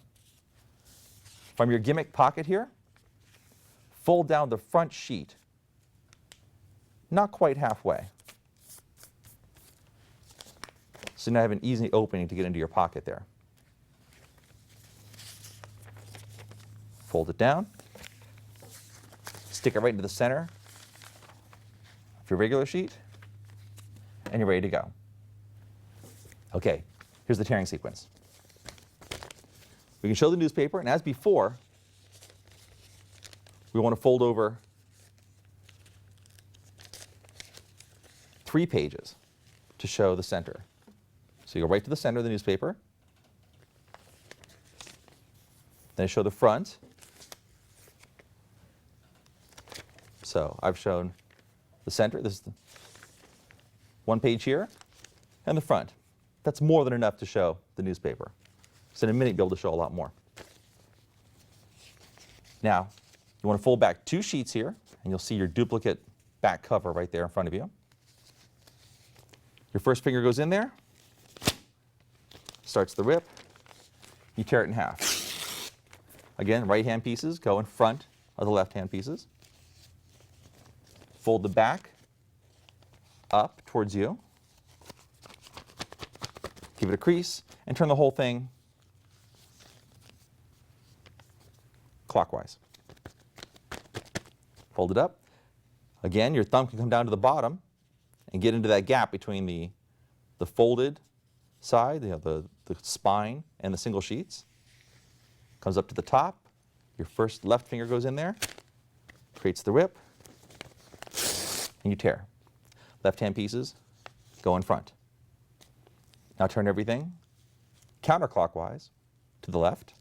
From your gimmick pocket here, fold down the front sheet, not quite halfway. So now I have an easy opening to get into your pocket there. Fold it down, stick it right into the center of your regular sheet, and you're ready to go. Okay, here's the tearing sequence. We can show the newspaper, and as before, we want to fold over 3 pages to show the center. So you go right to the center of the newspaper. Then I show the front. So I've shown the center. This is the 1 page here, and the front. That's more than enough to show the newspaper. So in a minute, you'll be able to show a lot more. Now, you want to fold back 2 sheets here, and you'll see your duplicate back cover right there in front of you. Your first finger goes in there, starts the rip, you tear it in half. Again, right-hand pieces go in front of the left-hand pieces. Fold the back up towards you, give it a crease, and turn the whole thing clockwise. Fold it up. Again, your thumb can come down to the bottom and get into that gap between the folded side, the spine, and the single sheets. Comes up to the top. Your first left finger goes in there, creates the rip, and you tear. Left-hand pieces go in front. Now turn everything counterclockwise to the left.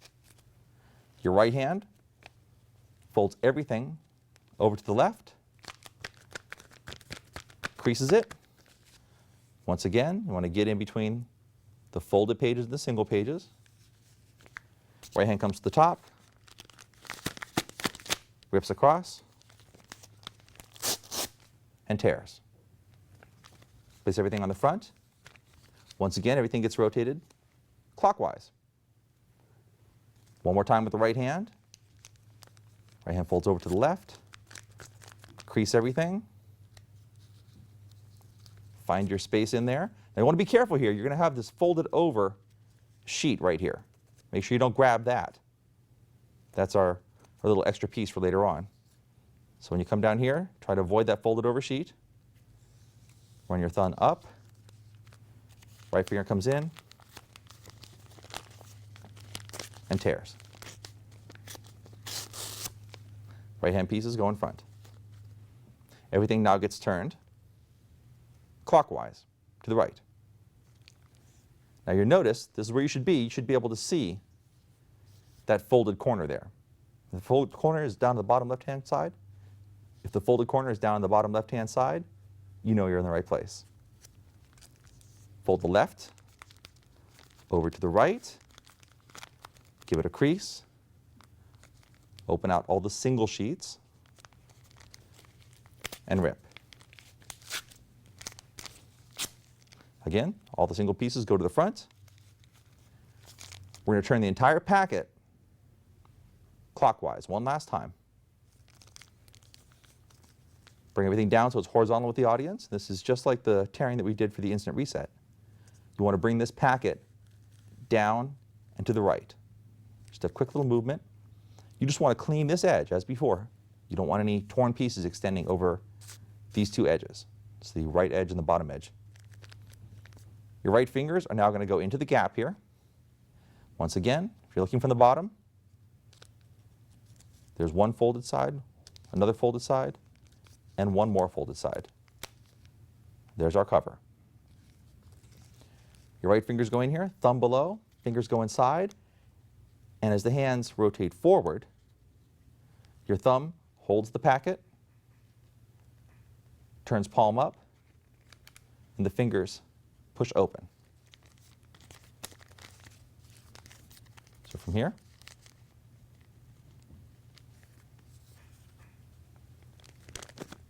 Your right hand folds everything over to the left, creases it. Once again, you want to get in between the folded pages and the single pages. Right hand comes to the top, rips across, and tears. Place everything on the front. Once again, everything gets rotated clockwise. One more time with the right hand. Right hand folds over to the left. Crease everything. Find your space in there. Now you want to be careful here. You're going to have this folded over sheet right here. Make sure you don't grab that. That's our little extra piece for later on. So when you come down here, try to avoid that folded over sheet. Run your thumb up. Right finger comes in and tears. Right hand pieces go in front. Everything now gets turned clockwise to the right. Now you'll notice this is where you should be. You should be able to see that folded corner there. If the folded corner is down the bottom left-hand side, if the folded corner is down the bottom left-hand side, you know you're in the right place. Fold the left over to the right, give it a crease, open out all the single sheets, and rip. Again, all the single pieces go to the front. We're going to turn the entire packet clockwise one last time. Bring everything down so it's horizontal with the audience. This is just like the tearing that we did for the instant reset. You want to bring this packet down and to the right. Just a quick little movement. You just want to clean this edge as before. You don't want any torn pieces extending over these two edges. It's the right edge and the bottom edge. Your right fingers are now going to go into the gap here. Once again, if you're looking from the bottom, there's one folded side, another folded side, and one more folded side. There's our cover. Your right fingers go in here, thumb below, fingers go inside, and as the hands rotate forward, your thumb holds the packet, turns palm up, and the fingers push open. So from here,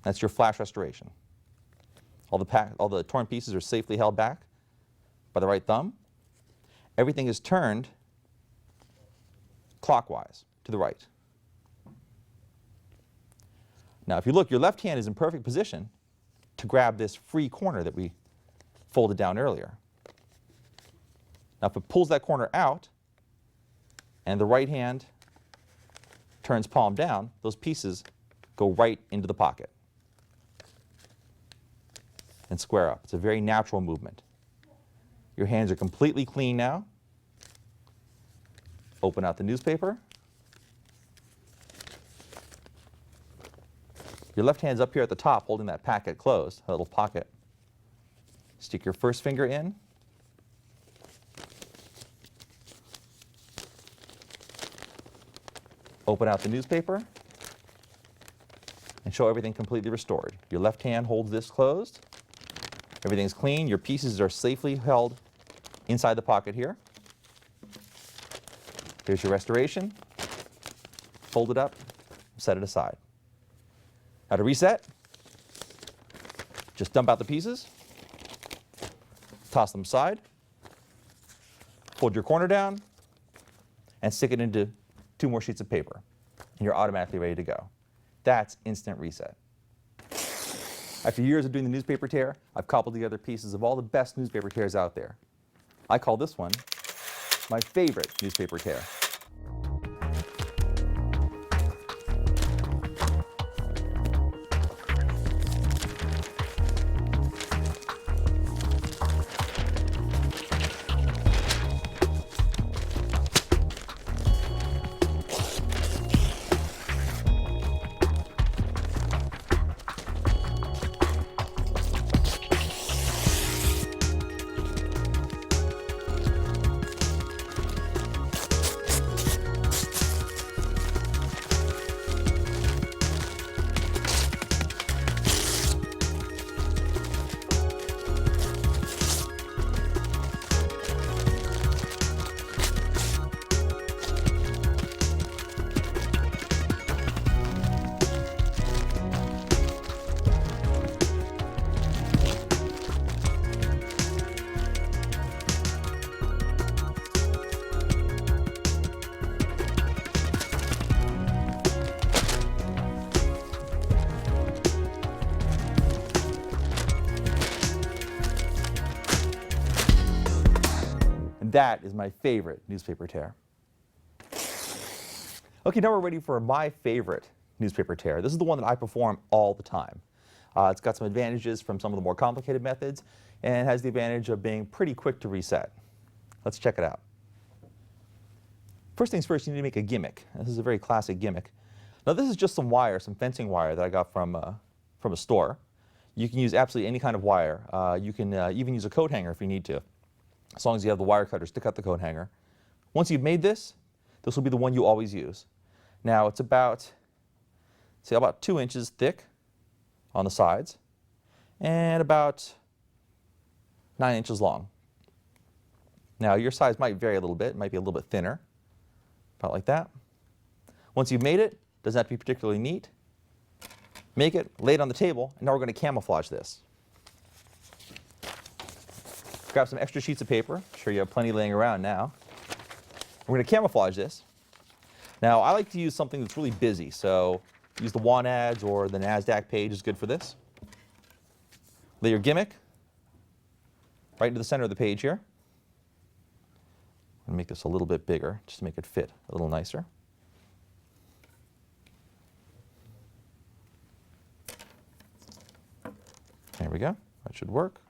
that's your flash restoration. All the torn pieces are safely held back by the right thumb. Everything is turned clockwise to the right. Now if you look, your left hand is in perfect position to grab this free corner that we folded down earlier. Now if it pulls that corner out and the right hand turns palm down, those pieces go right into the pocket and square up. It's a very natural movement. Your hands are completely clean now. Open out the newspaper. Your left hand's up here at the top holding that packet closed, a little pocket. Stick your first finger in. Open out the newspaper and show everything completely restored. Your left hand holds this closed. Everything's clean. Your pieces are safely held inside the pocket here. Here's your restoration. Fold it up, set it aside. Now to reset, just dump out the pieces, toss them aside, fold your corner down, and stick it into 2 more sheets of paper, and you're automatically ready to go. That's instant reset. After years of doing the newspaper tear, I've cobbled together pieces of all the best newspaper tears out there. I call this one my favorite newspaper tear. That is my favorite newspaper tear. Okay, now we're ready for my favorite newspaper tear. This is the one that I perform all the time. It's got some advantages from some of the more complicated methods and has the advantage of being pretty quick to reset. Let's check it out. First things first, you need to make a gimmick. This is a very classic gimmick. Now this is just some wire, some fencing wire that I got from a store. You can use absolutely any kind of wire. You can even use a coat hanger if you need to, as long as you have the wire cutter, stick out the coat hanger. Once you've made this, this will be the one you always use. Now it's about 2 inches thick on the sides and about 9 inches long. Now your size might vary a little bit, it might be a little bit thinner. about like that. Once you've made it, doesn't have to be particularly neat. Make it, lay it on the table, and now we're going to camouflage this. Grab some extra sheets of paper. I'm sure you have plenty laying around now. We're going to camouflage this. Now, I like to use something that's really busy, so use the Want Ads or the NASDAQ page is good for this. Lay your gimmick right into the center of the page here. I'm going to make this a little bit bigger, just to make it fit a little nicer. There we go. That should work.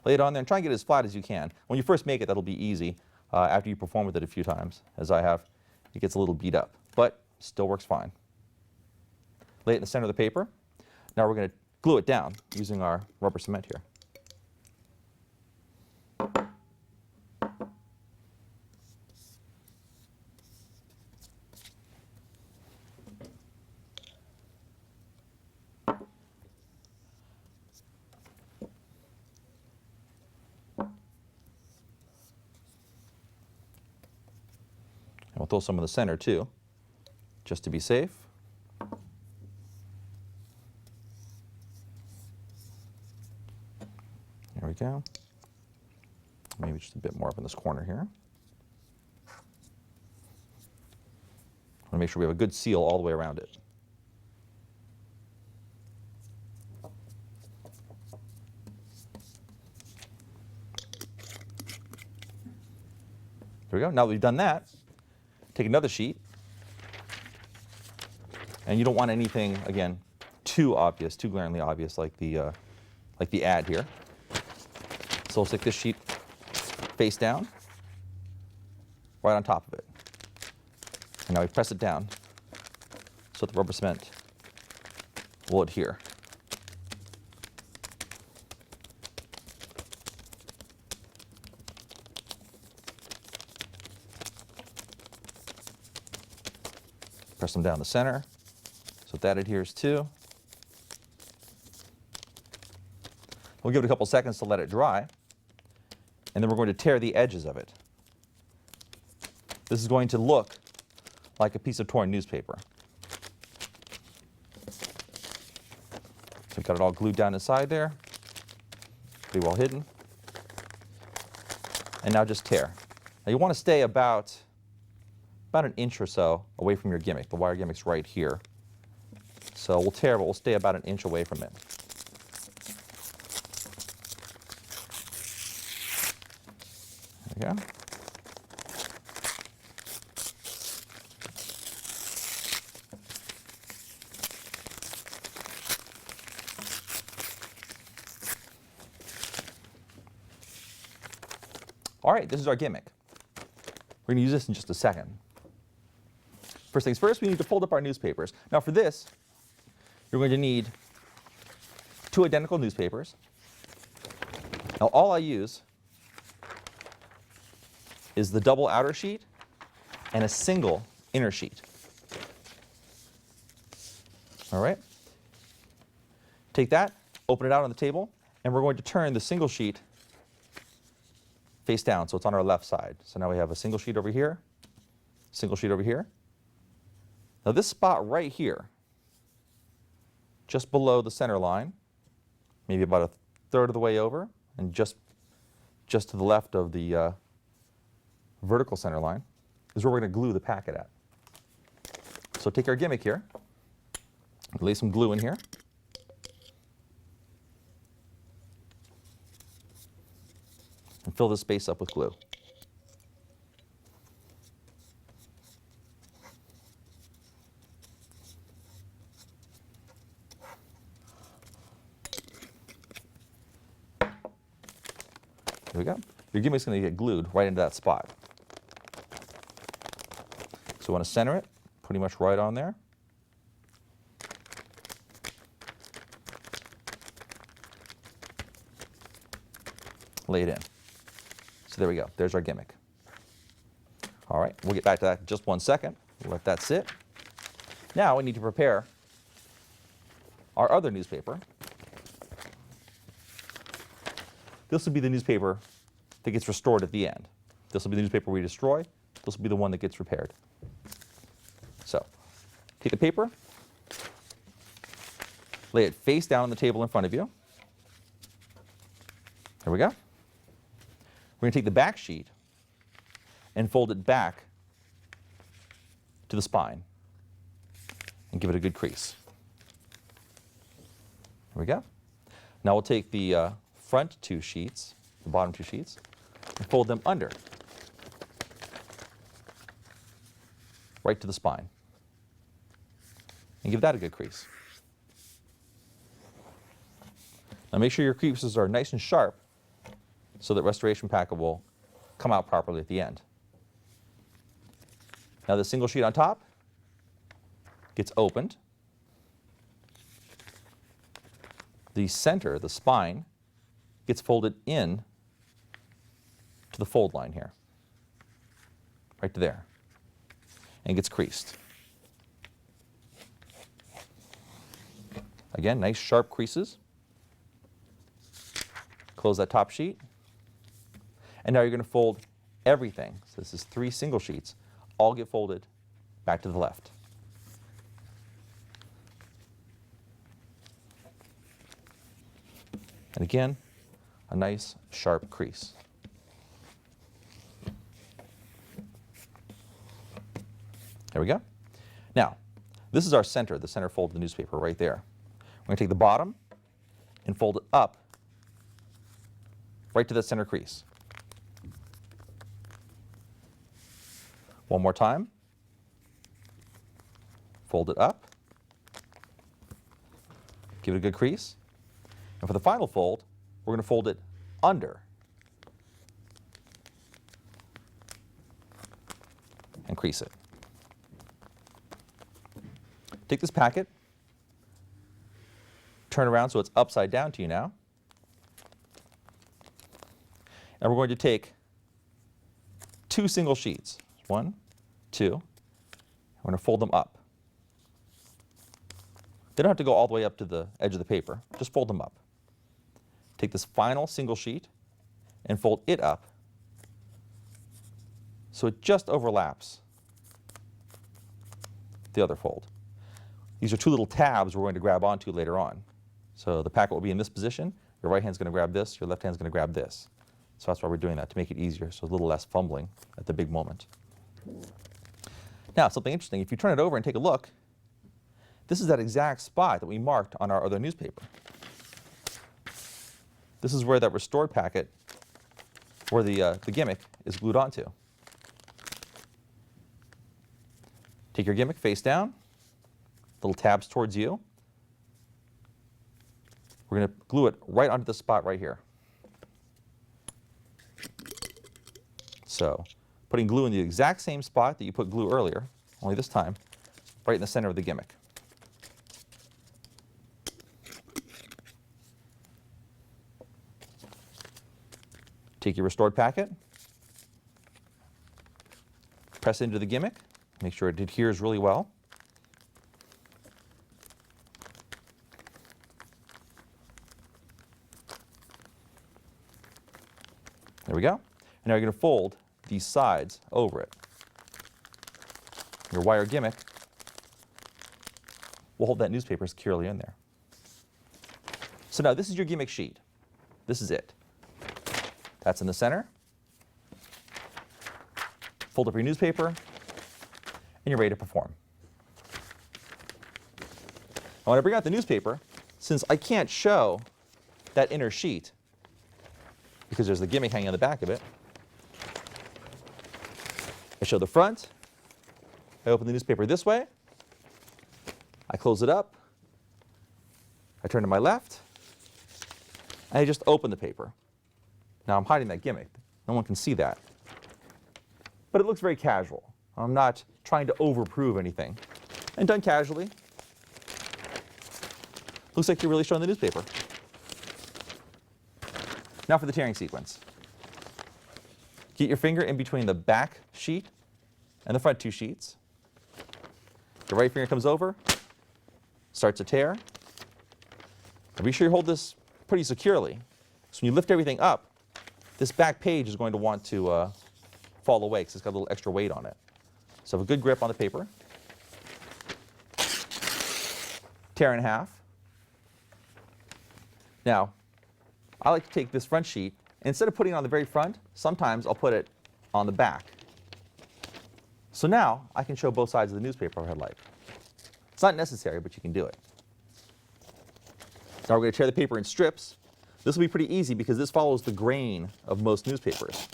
Lay it on there and try and get it as flat as you can. When you first make it, that'll be easy. After you perform with it a few times, as I have, it gets a little beat up, but still works fine. Lay it in the center of the paper. Now we're going to glue it down using our rubber cement here. And we'll throw some in the center too, just to be safe. There we go. Maybe just a bit more up in this corner here. Want to make sure we have a good seal all the way around it. There we go. Now that we've done that, take another sheet. And you don't want anything, again, too obvious, too glaringly obvious like the ad here. So we'll stick this sheet face down, right on top of it. And now we press it down so that the rubber cement will adhere. Press them down the center so that adheres too. We'll give it a couple seconds to let it dry, and then we're going to tear the edges of it. This is going to look like a piece of torn newspaper. So we've got it all glued down inside there, pretty well hidden. And now just tear. Now you want to stay about an inch or so away from your gimmick. The wire gimmick's right here. So we'll tear, but we'll stay about an inch away from it. There we go. All right, this is our gimmick. We're going to use this in just a second. First things first, we need to fold up our newspapers. Now for this, you're going to need 2 identical newspapers. Now all I use is the double outer sheet and a single inner sheet. All right? Take that, open it out on the table, and we're going to turn the single sheet face down, so it's on our left side. So now we have a single sheet over here, single sheet over here. Now this spot right here, just below the center line, maybe about a third of the way over, and just to the left of the vertical center line, is where we're going to glue the packet at. So take our gimmick here, lay some glue in here. And fill this space up with glue. There we go. Your gimmick's going to get glued right into that spot. So we want to center it pretty much right on there. Lay it in. So there we go. There's our gimmick. All right, we'll get back to that in just 1 second. We'll let that sit. Now we need to prepare our other newspaper. This will be the newspaper that gets restored at the end. This will be the newspaper we destroy. this will be the one that gets repaired. So, take the paper, lay it face down on the table in front of you. There we go. We're going to take the back sheet and fold it back to the spine and give it a good crease. There we go. Now we'll take the front two sheets, the bottom two sheets, and fold them under, right to the spine, and give that a good crease. Now make sure your creases are nice and sharp so that restoration packet will come out properly at the end. Now the single sheet on top gets opened. The center, the spine, gets folded in to the fold line here, right to there, and gets creased. Again, nice sharp creases. Close that top sheet. And now you're going to fold everything. So this is 3 single sheets. All get folded back to the left. And again, a nice sharp crease. There we go. Now, this is our center, the center fold of the newspaper right there. We're going to take the bottom and fold it up right to that center crease. One more time. Fold it up. Give it a good crease. And for the final fold, we're going to fold it under and crease it. Take this packet, turn around so it's upside down to you now. And we're going to take 2 single sheets. 1, 2. We're going to fold them up. They don't have to go all the way up to the edge of the paper. Just fold them up. Take this final single sheet and fold it up so it just overlaps the other fold. These are 2 little tabs we're going to grab onto later on. So the packet will be in this position. Your right hand's going to grab this. Your left hand's going to grab this. So that's why we're doing that, to make it easier, so a little less fumbling at the big moment. Now, something interesting, if you turn it over and take a look, this is that exact spot that we marked on our other newspaper. This is where that restored packet, where the gimmick is glued onto. Take your gimmick face down, little tabs towards you. We're going to glue it right onto the spot right here. So, putting glue in the exact same spot that you put glue earlier, only this time, right in the center of the gimmick. Take your restored packet, press into the gimmick, make sure it adheres really well. There we go. And now you're going to fold these sides over it. Your wire gimmick will hold that newspaper securely in there. So now this is your gimmick sheet. This is it. That's in the center. Fold up your newspaper, and you're ready to perform. Now when I bring out the newspaper, since I can't show that inner sheet because there's the gimmick hanging on the back of it, I show the front. I open the newspaper this way. I close it up. I turn to my left. And I just open the paper. Now I'm hiding that gimmick. No one can see that. But it looks very casual. I'm not trying to overprove anything. And done casually. Looks like you're really showing the newspaper. Now for the tearing sequence. Get your finger in between the back sheet and the front two sheets. The right finger comes over, starts to tear. And be sure you hold this pretty securely. So when you lift everything up, this back page is going to want to fall away because it's got a little extra weight on it. So have a good grip on the paper. Tear in half. Now, I like to take this front sheet, and instead of putting it on the very front, sometimes I'll put it on the back. So now I can show both sides of the newspaper if I'd like. It's not necessary, but you can do it. Now we're going to tear the paper in strips. This will be pretty easy because this follows the grain of most newspapers.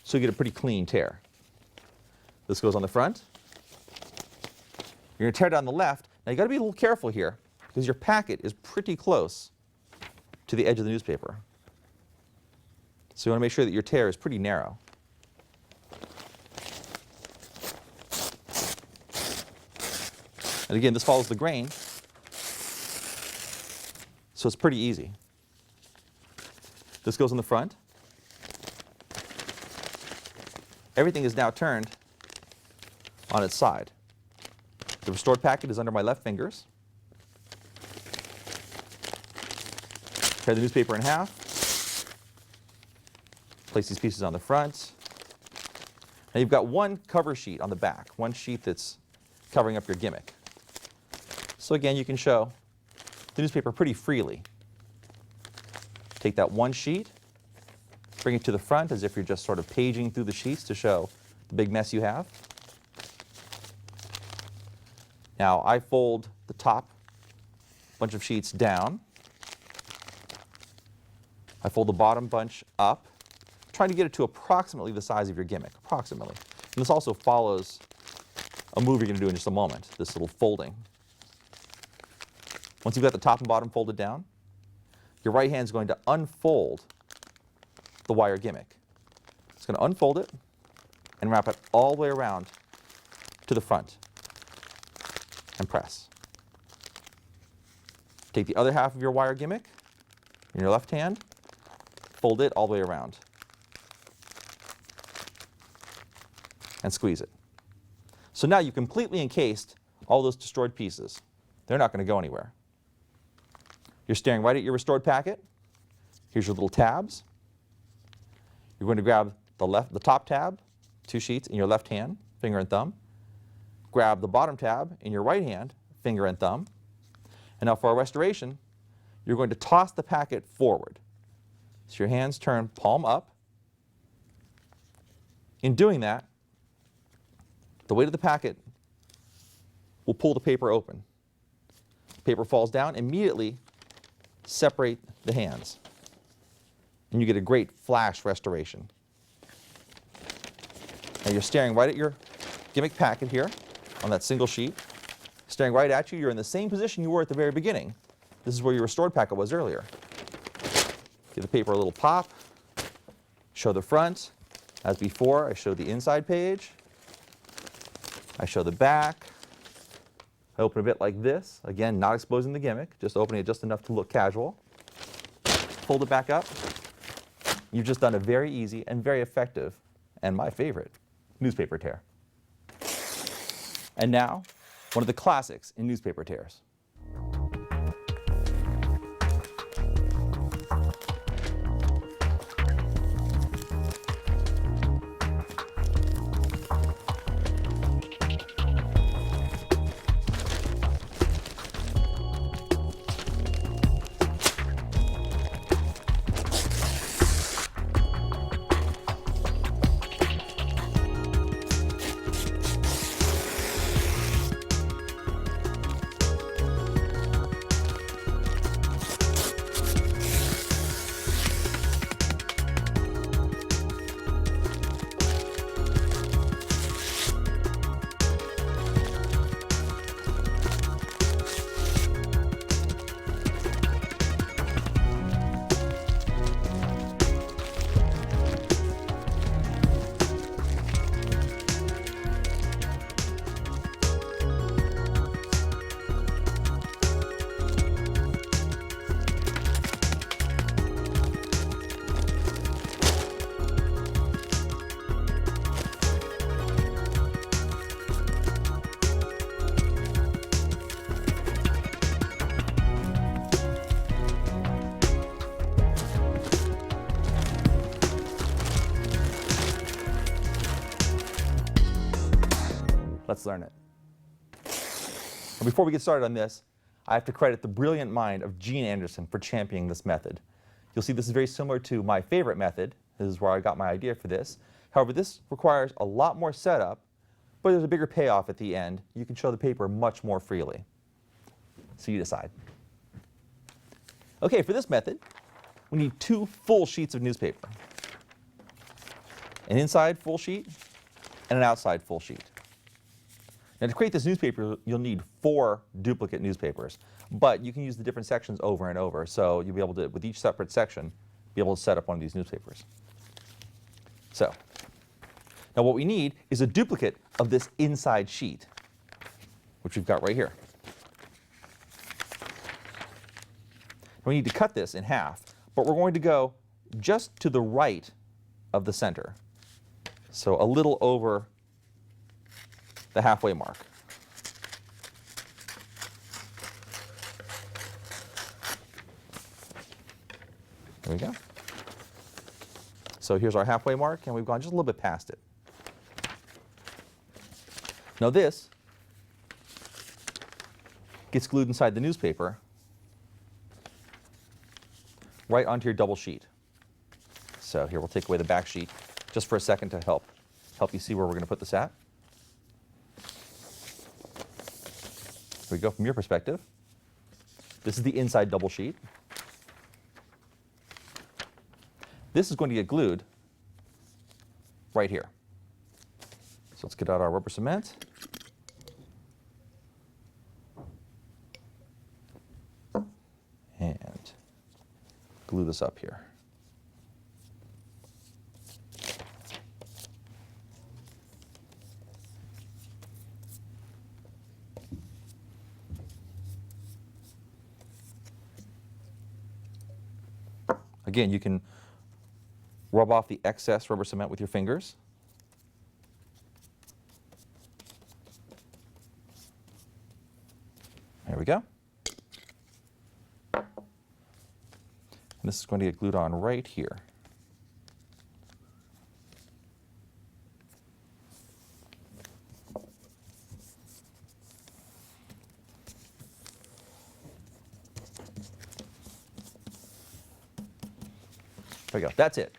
So you get a pretty clean tear. This goes on the front. You're going to tear down the left. Now you've got to be a little careful here because your packet is pretty close to the edge of the newspaper. So you want to make sure that your tear is pretty narrow. And again, this follows the grain, so it's pretty easy. This goes in the front. Everything is now turned on its side. The restored packet is under my left fingers. Tear the newspaper in half. Place these pieces on the front. Now you've got one cover sheet on the back, one sheet that's covering up your gimmick. So again, you can show the newspaper pretty freely. Take that one sheet, bring it to the front as if you're just sort of paging through the sheets to show the big mess you have. Now I fold the top bunch of sheets down. I fold the bottom bunch up, trying to get it to approximately the size of your gimmick, approximately. And this also follows a move you're going to do in just a moment, this little folding. Once you've got the top and bottom folded down, your right hand is going to unfold the wire gimmick. It's going to unfold it and wrap it all the way around to the front and press. Take the other half of your wire gimmick in your left hand, fold it all the way around, and squeeze it. So now you've completely encased all those destroyed pieces. They're not going to go anywhere. You're staring right at your restored packet. Here's your little tabs. You're going to grab the top tab, 2 sheets, in your left hand, finger and thumb. Grab the bottom tab in your right hand, finger and thumb. And now for our restoration, you're going to toss the packet forward. So your hands turn palm up. In doing that, the weight of the packet will pull the paper open. The paper falls down, immediately separate the hands. And you get a great flash restoration. Now you're staring right at your gimmick packet here on that single sheet. Staring right at you, you're in the same position you were at the very beginning. This is where your restored packet was earlier. Give the paper a little pop. Show the front. As before, I show the inside page. I show the back. I open a bit like this. Again, not exposing the gimmick, just opening it just enough to look casual. Fold it back up. You've just done a very easy and very effective, and my favorite, newspaper tear. And now, one of the classics in newspaper tears. Let's learn it. And before we get started on this, I have to credit the brilliant mind of Gene Anderson for championing this method. You'll see this is very similar to my favorite method. This is where I got my idea for this. However, this requires a lot more setup, but there's a bigger payoff at the end. You can show the paper much more freely. So you decide. Okay, for this method, we need 2 full sheets of newspaper. An inside full sheet and an outside full sheet. Now to create this newspaper, you'll need 4 duplicate newspapers, but you can use the different sections over and over, so you'll be able to, with each separate section, be able to set up one of these newspapers. So, now what we need is a duplicate of this inside sheet, which we've got right here. We need to cut this in half, but we're going to go just to the right of the center, so a little over the halfway mark. There we go. So here's our halfway mark, and we've gone just a little bit past it. Now this gets glued inside the newspaper right onto your double sheet. So here, we'll take away the back sheet just for a second to help you see where we're going to put this at. Here we go from your perspective. This is the inside double sheet. This is going to get glued right here. So let's get out our rubber cement. And glue this up here. Again, you can rub off the excess rubber cement with your fingers. There we go. And this is going to get glued on right here. There we go. That's it.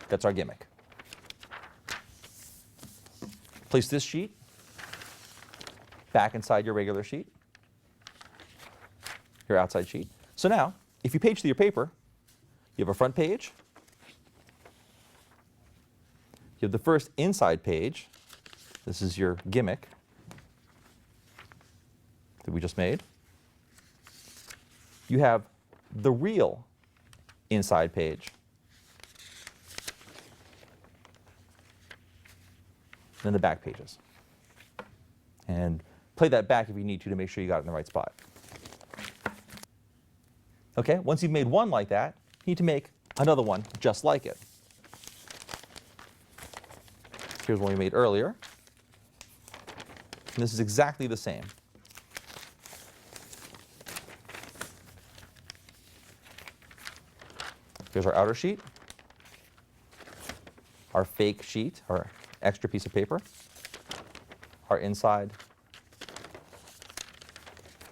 That's our gimmick. Place this sheet back inside your regular sheet, your outside sheet. So now, if you page through your paper, you have a front page, you have the first inside page. This is your gimmick that we just made. You have the real inside page. Then the back pages. And play that back if you need to make sure you got it in the right spot. Okay, once you've made one like that, you need to make another one just like it. Here's one we made earlier. And this is exactly the same. Here's our outer sheet, our fake sheet, our extra piece of paper, our inside,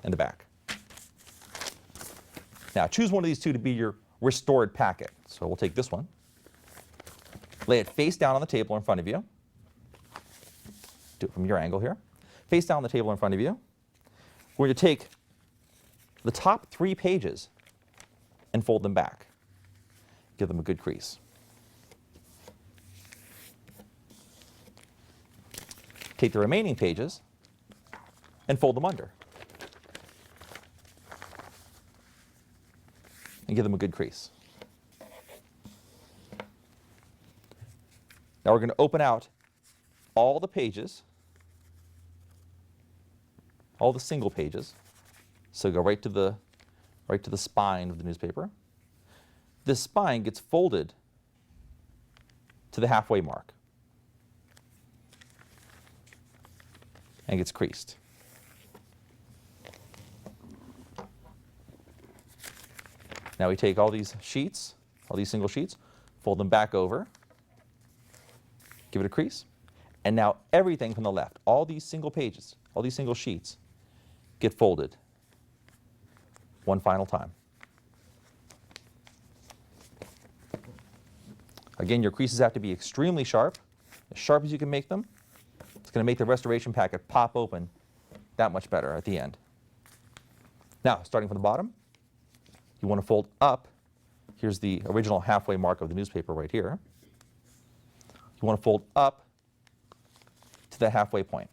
and the back. Now choose one of these 2 to be your restored packet. So we'll take this one, lay it face down on the table in front of you. Do it from your angle here. Face down on the table in front of you. We're going to take the top 3 pages and fold them back. Give them a good crease. Take the remaining pages and fold them under. And give them a good crease. Now we're going to open out all the pages, all the single pages. So go right to the spine of the newspaper. This spine gets folded to the halfway mark and gets creased. Now we take all these sheets, all these single sheets, fold them back over, give it a crease, And now everything from the left, all these single pages, all these single sheets, get folded one final time. Again, your creases have to be extremely sharp as you can make them. It's going to make the restoration packet pop open that much better at the end. Now, starting from the bottom, you want to fold up. Here's the original halfway mark of the newspaper right here. You want to fold up to the halfway point.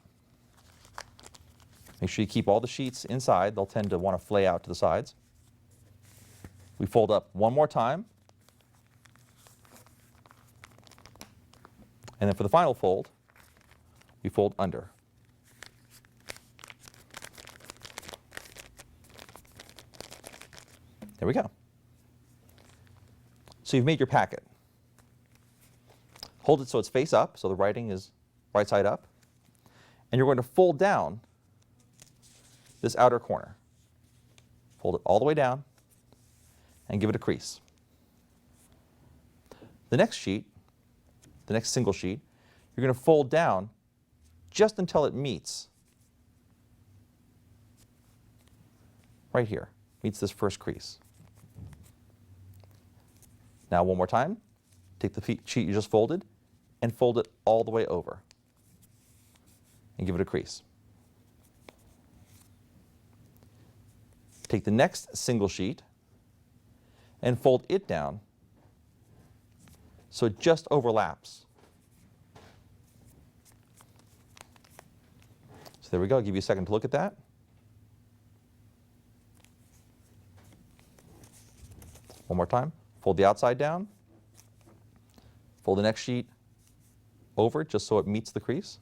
Make sure you keep all the sheets inside. They'll tend to want to flay out to the sides. We fold up one more time. And then for the final fold, we fold under. There we go. So you've made your packet. Hold it so it's face up, so the writing is right side up. And you're going to fold down this outer corner. Fold it all the way down and give it a crease. The next sheet, the next single sheet, you're going to fold down just until it meets right here, meets this first crease. Now one more time, take the sheet you just folded and fold it all the way over and give it a crease. Take the next single sheet and fold it down so it just overlaps. So there we go. I'll give you a second to look at that. One more time. Fold the outside down. Fold the next sheet over just so it meets the crease.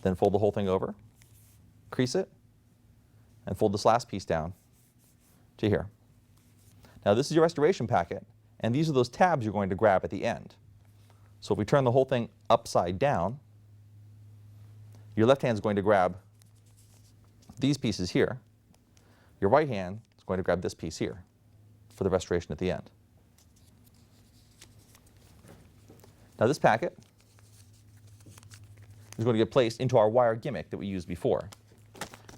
Then fold the whole thing over. Crease it. And fold this last piece down to here. Now this is your restoration packet, and these are those tabs you're going to grab at the end. So if we turn the whole thing upside down, your left hand is going to grab these pieces here. Your right hand is going to grab this piece here for the restoration at the end. Now this packet is going to get placed into our wire gimmick that we used before.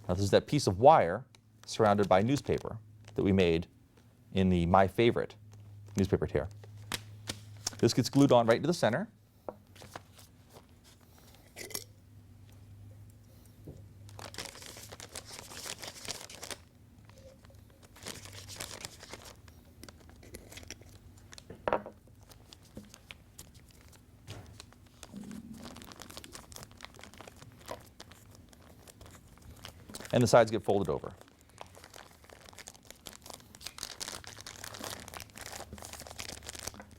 Now this is that piece of wire surrounded by newspaper that we made in the My Favorite newspaper tear. This gets glued on right into the center. And the sides get folded over.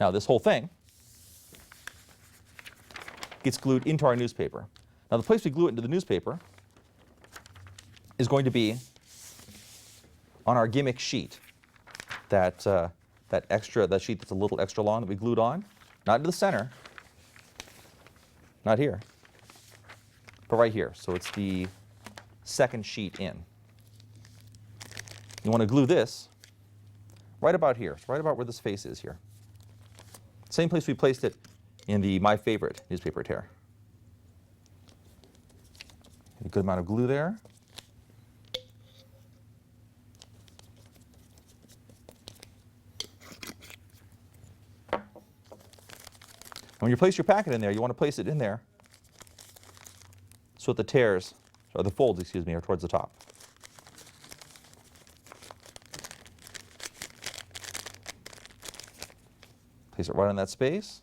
Now this whole thing gets glued into our newspaper. Now the place we glue it into the newspaper is going to be on our gimmick sheet. That sheet that's a little extra long that we glued on. Not into the center, not here, but right here. So it's the second sheet in. You want to glue this right about here, right about where this face is here. Same place we placed it in the My Favorite newspaper tear. A good amount of glue there. When you place your packet in there, you want to place it in there so that the tears, or the folds, excuse me, are towards the top. Place it right in that space.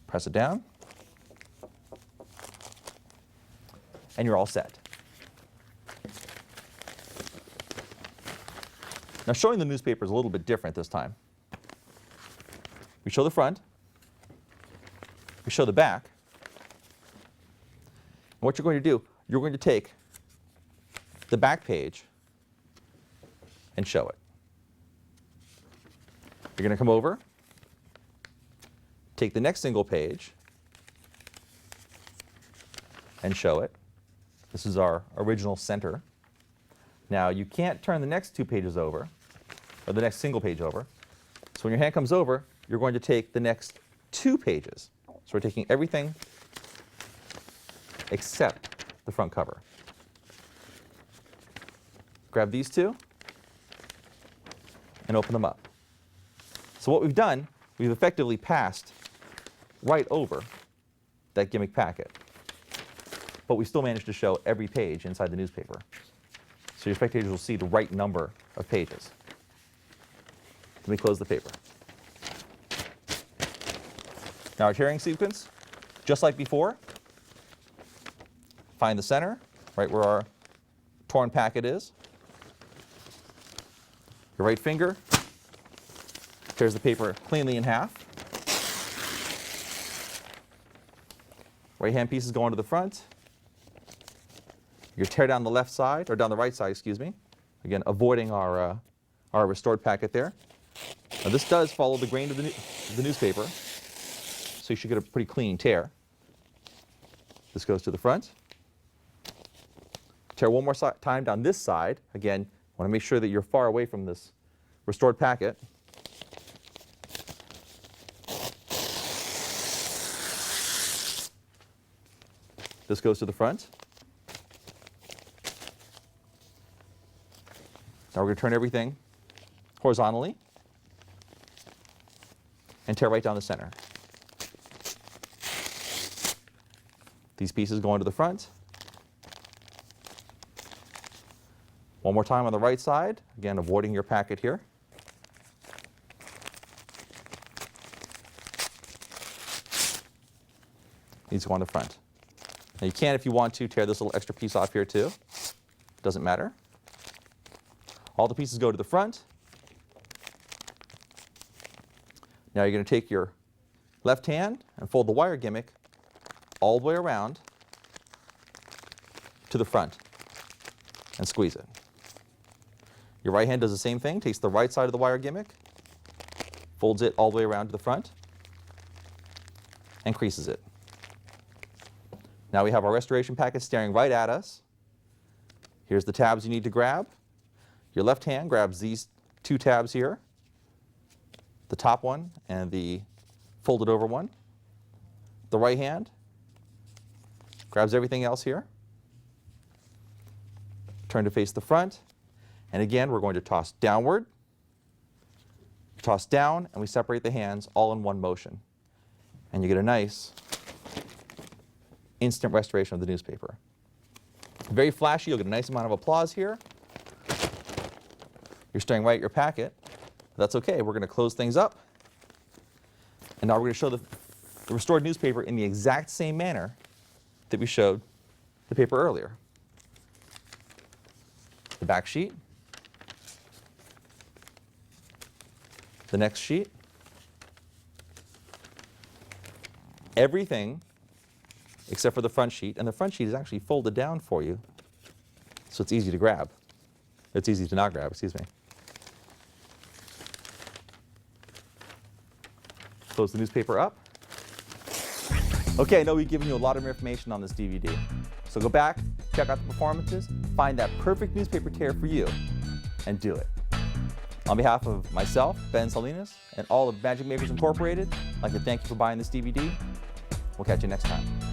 Press it down. And you're all set. Now showing the newspaper is a little bit different this time. We show the front. We show the back. And what you're going to do, you're going to take the back page and show it. You're going to come over, take the next single page, and show it. This is our original center. Now you can't turn the next two pages over, or the next single page over. So when your hand comes over, you're going to take the next two pages So we're taking everything except the front cover. Grab these two and open them up. So what we've done, we've effectively passed right over that gimmick packet. But we still managed to show every page inside the newspaper. So your spectators will see the right number of pages. Let me close the paper. Now our tearing sequence, just like before, find the center, right where our torn packet is. Your right finger tears the paper cleanly in half. Right hand pieces go onto the front. You tear down the left side, or down the right side, excuse me. Again, avoiding our restored packet there. Now this does follow the grain of the newspaper, so you should get a pretty clean tear. This goes to the front. Tear one more time down this side. Again, want to make sure that you're far away from this restored packet. This goes to the front. Now we're going to turn everything horizontally and tear right down the center. These pieces go into the front. One more time on the right side, again avoiding your packet here. These go on the front. Now you can, if you want to, tear this little extra piece off here too. Doesn't matter. All the pieces go to the front. Now you're going to take your left hand and fold the wire gimmick all the way around to the front and squeeze it. Your right hand does the same thing, takes the right side of the wire gimmick, folds it all the way around to the front, and creases it. Now we have our restoration packet staring right at us. Here's the tabs you need to grab. Your left hand grabs these two tabs here, the top one and the folded over one. The right hand grabs everything else here. Turn to face the front. And again, we're going to toss downward, toss down, and we separate the hands all in one motion. And you get a nice instant restoration of the newspaper. Very flashy, you'll get a nice amount of applause here. You're staring right at your packet. That's okay, we're going to close things up. And now we're going to show the restored newspaper in the exact same manner that we showed the paper earlier. The back sheet. The next sheet. Everything except for the front sheet, and the front sheet is actually folded down for you, so it's easy to grab. It's easy to not grab, excuse me. Close the newspaper up. Okay, I know we've given you a lot of information on this DVD. So go back, check out the performances, find that perfect newspaper tear for you, and do it. On behalf of myself, Ben Salinas, and all of Magic Makers Incorporated, I'd like to thank you for buying this DVD. We'll catch you next time.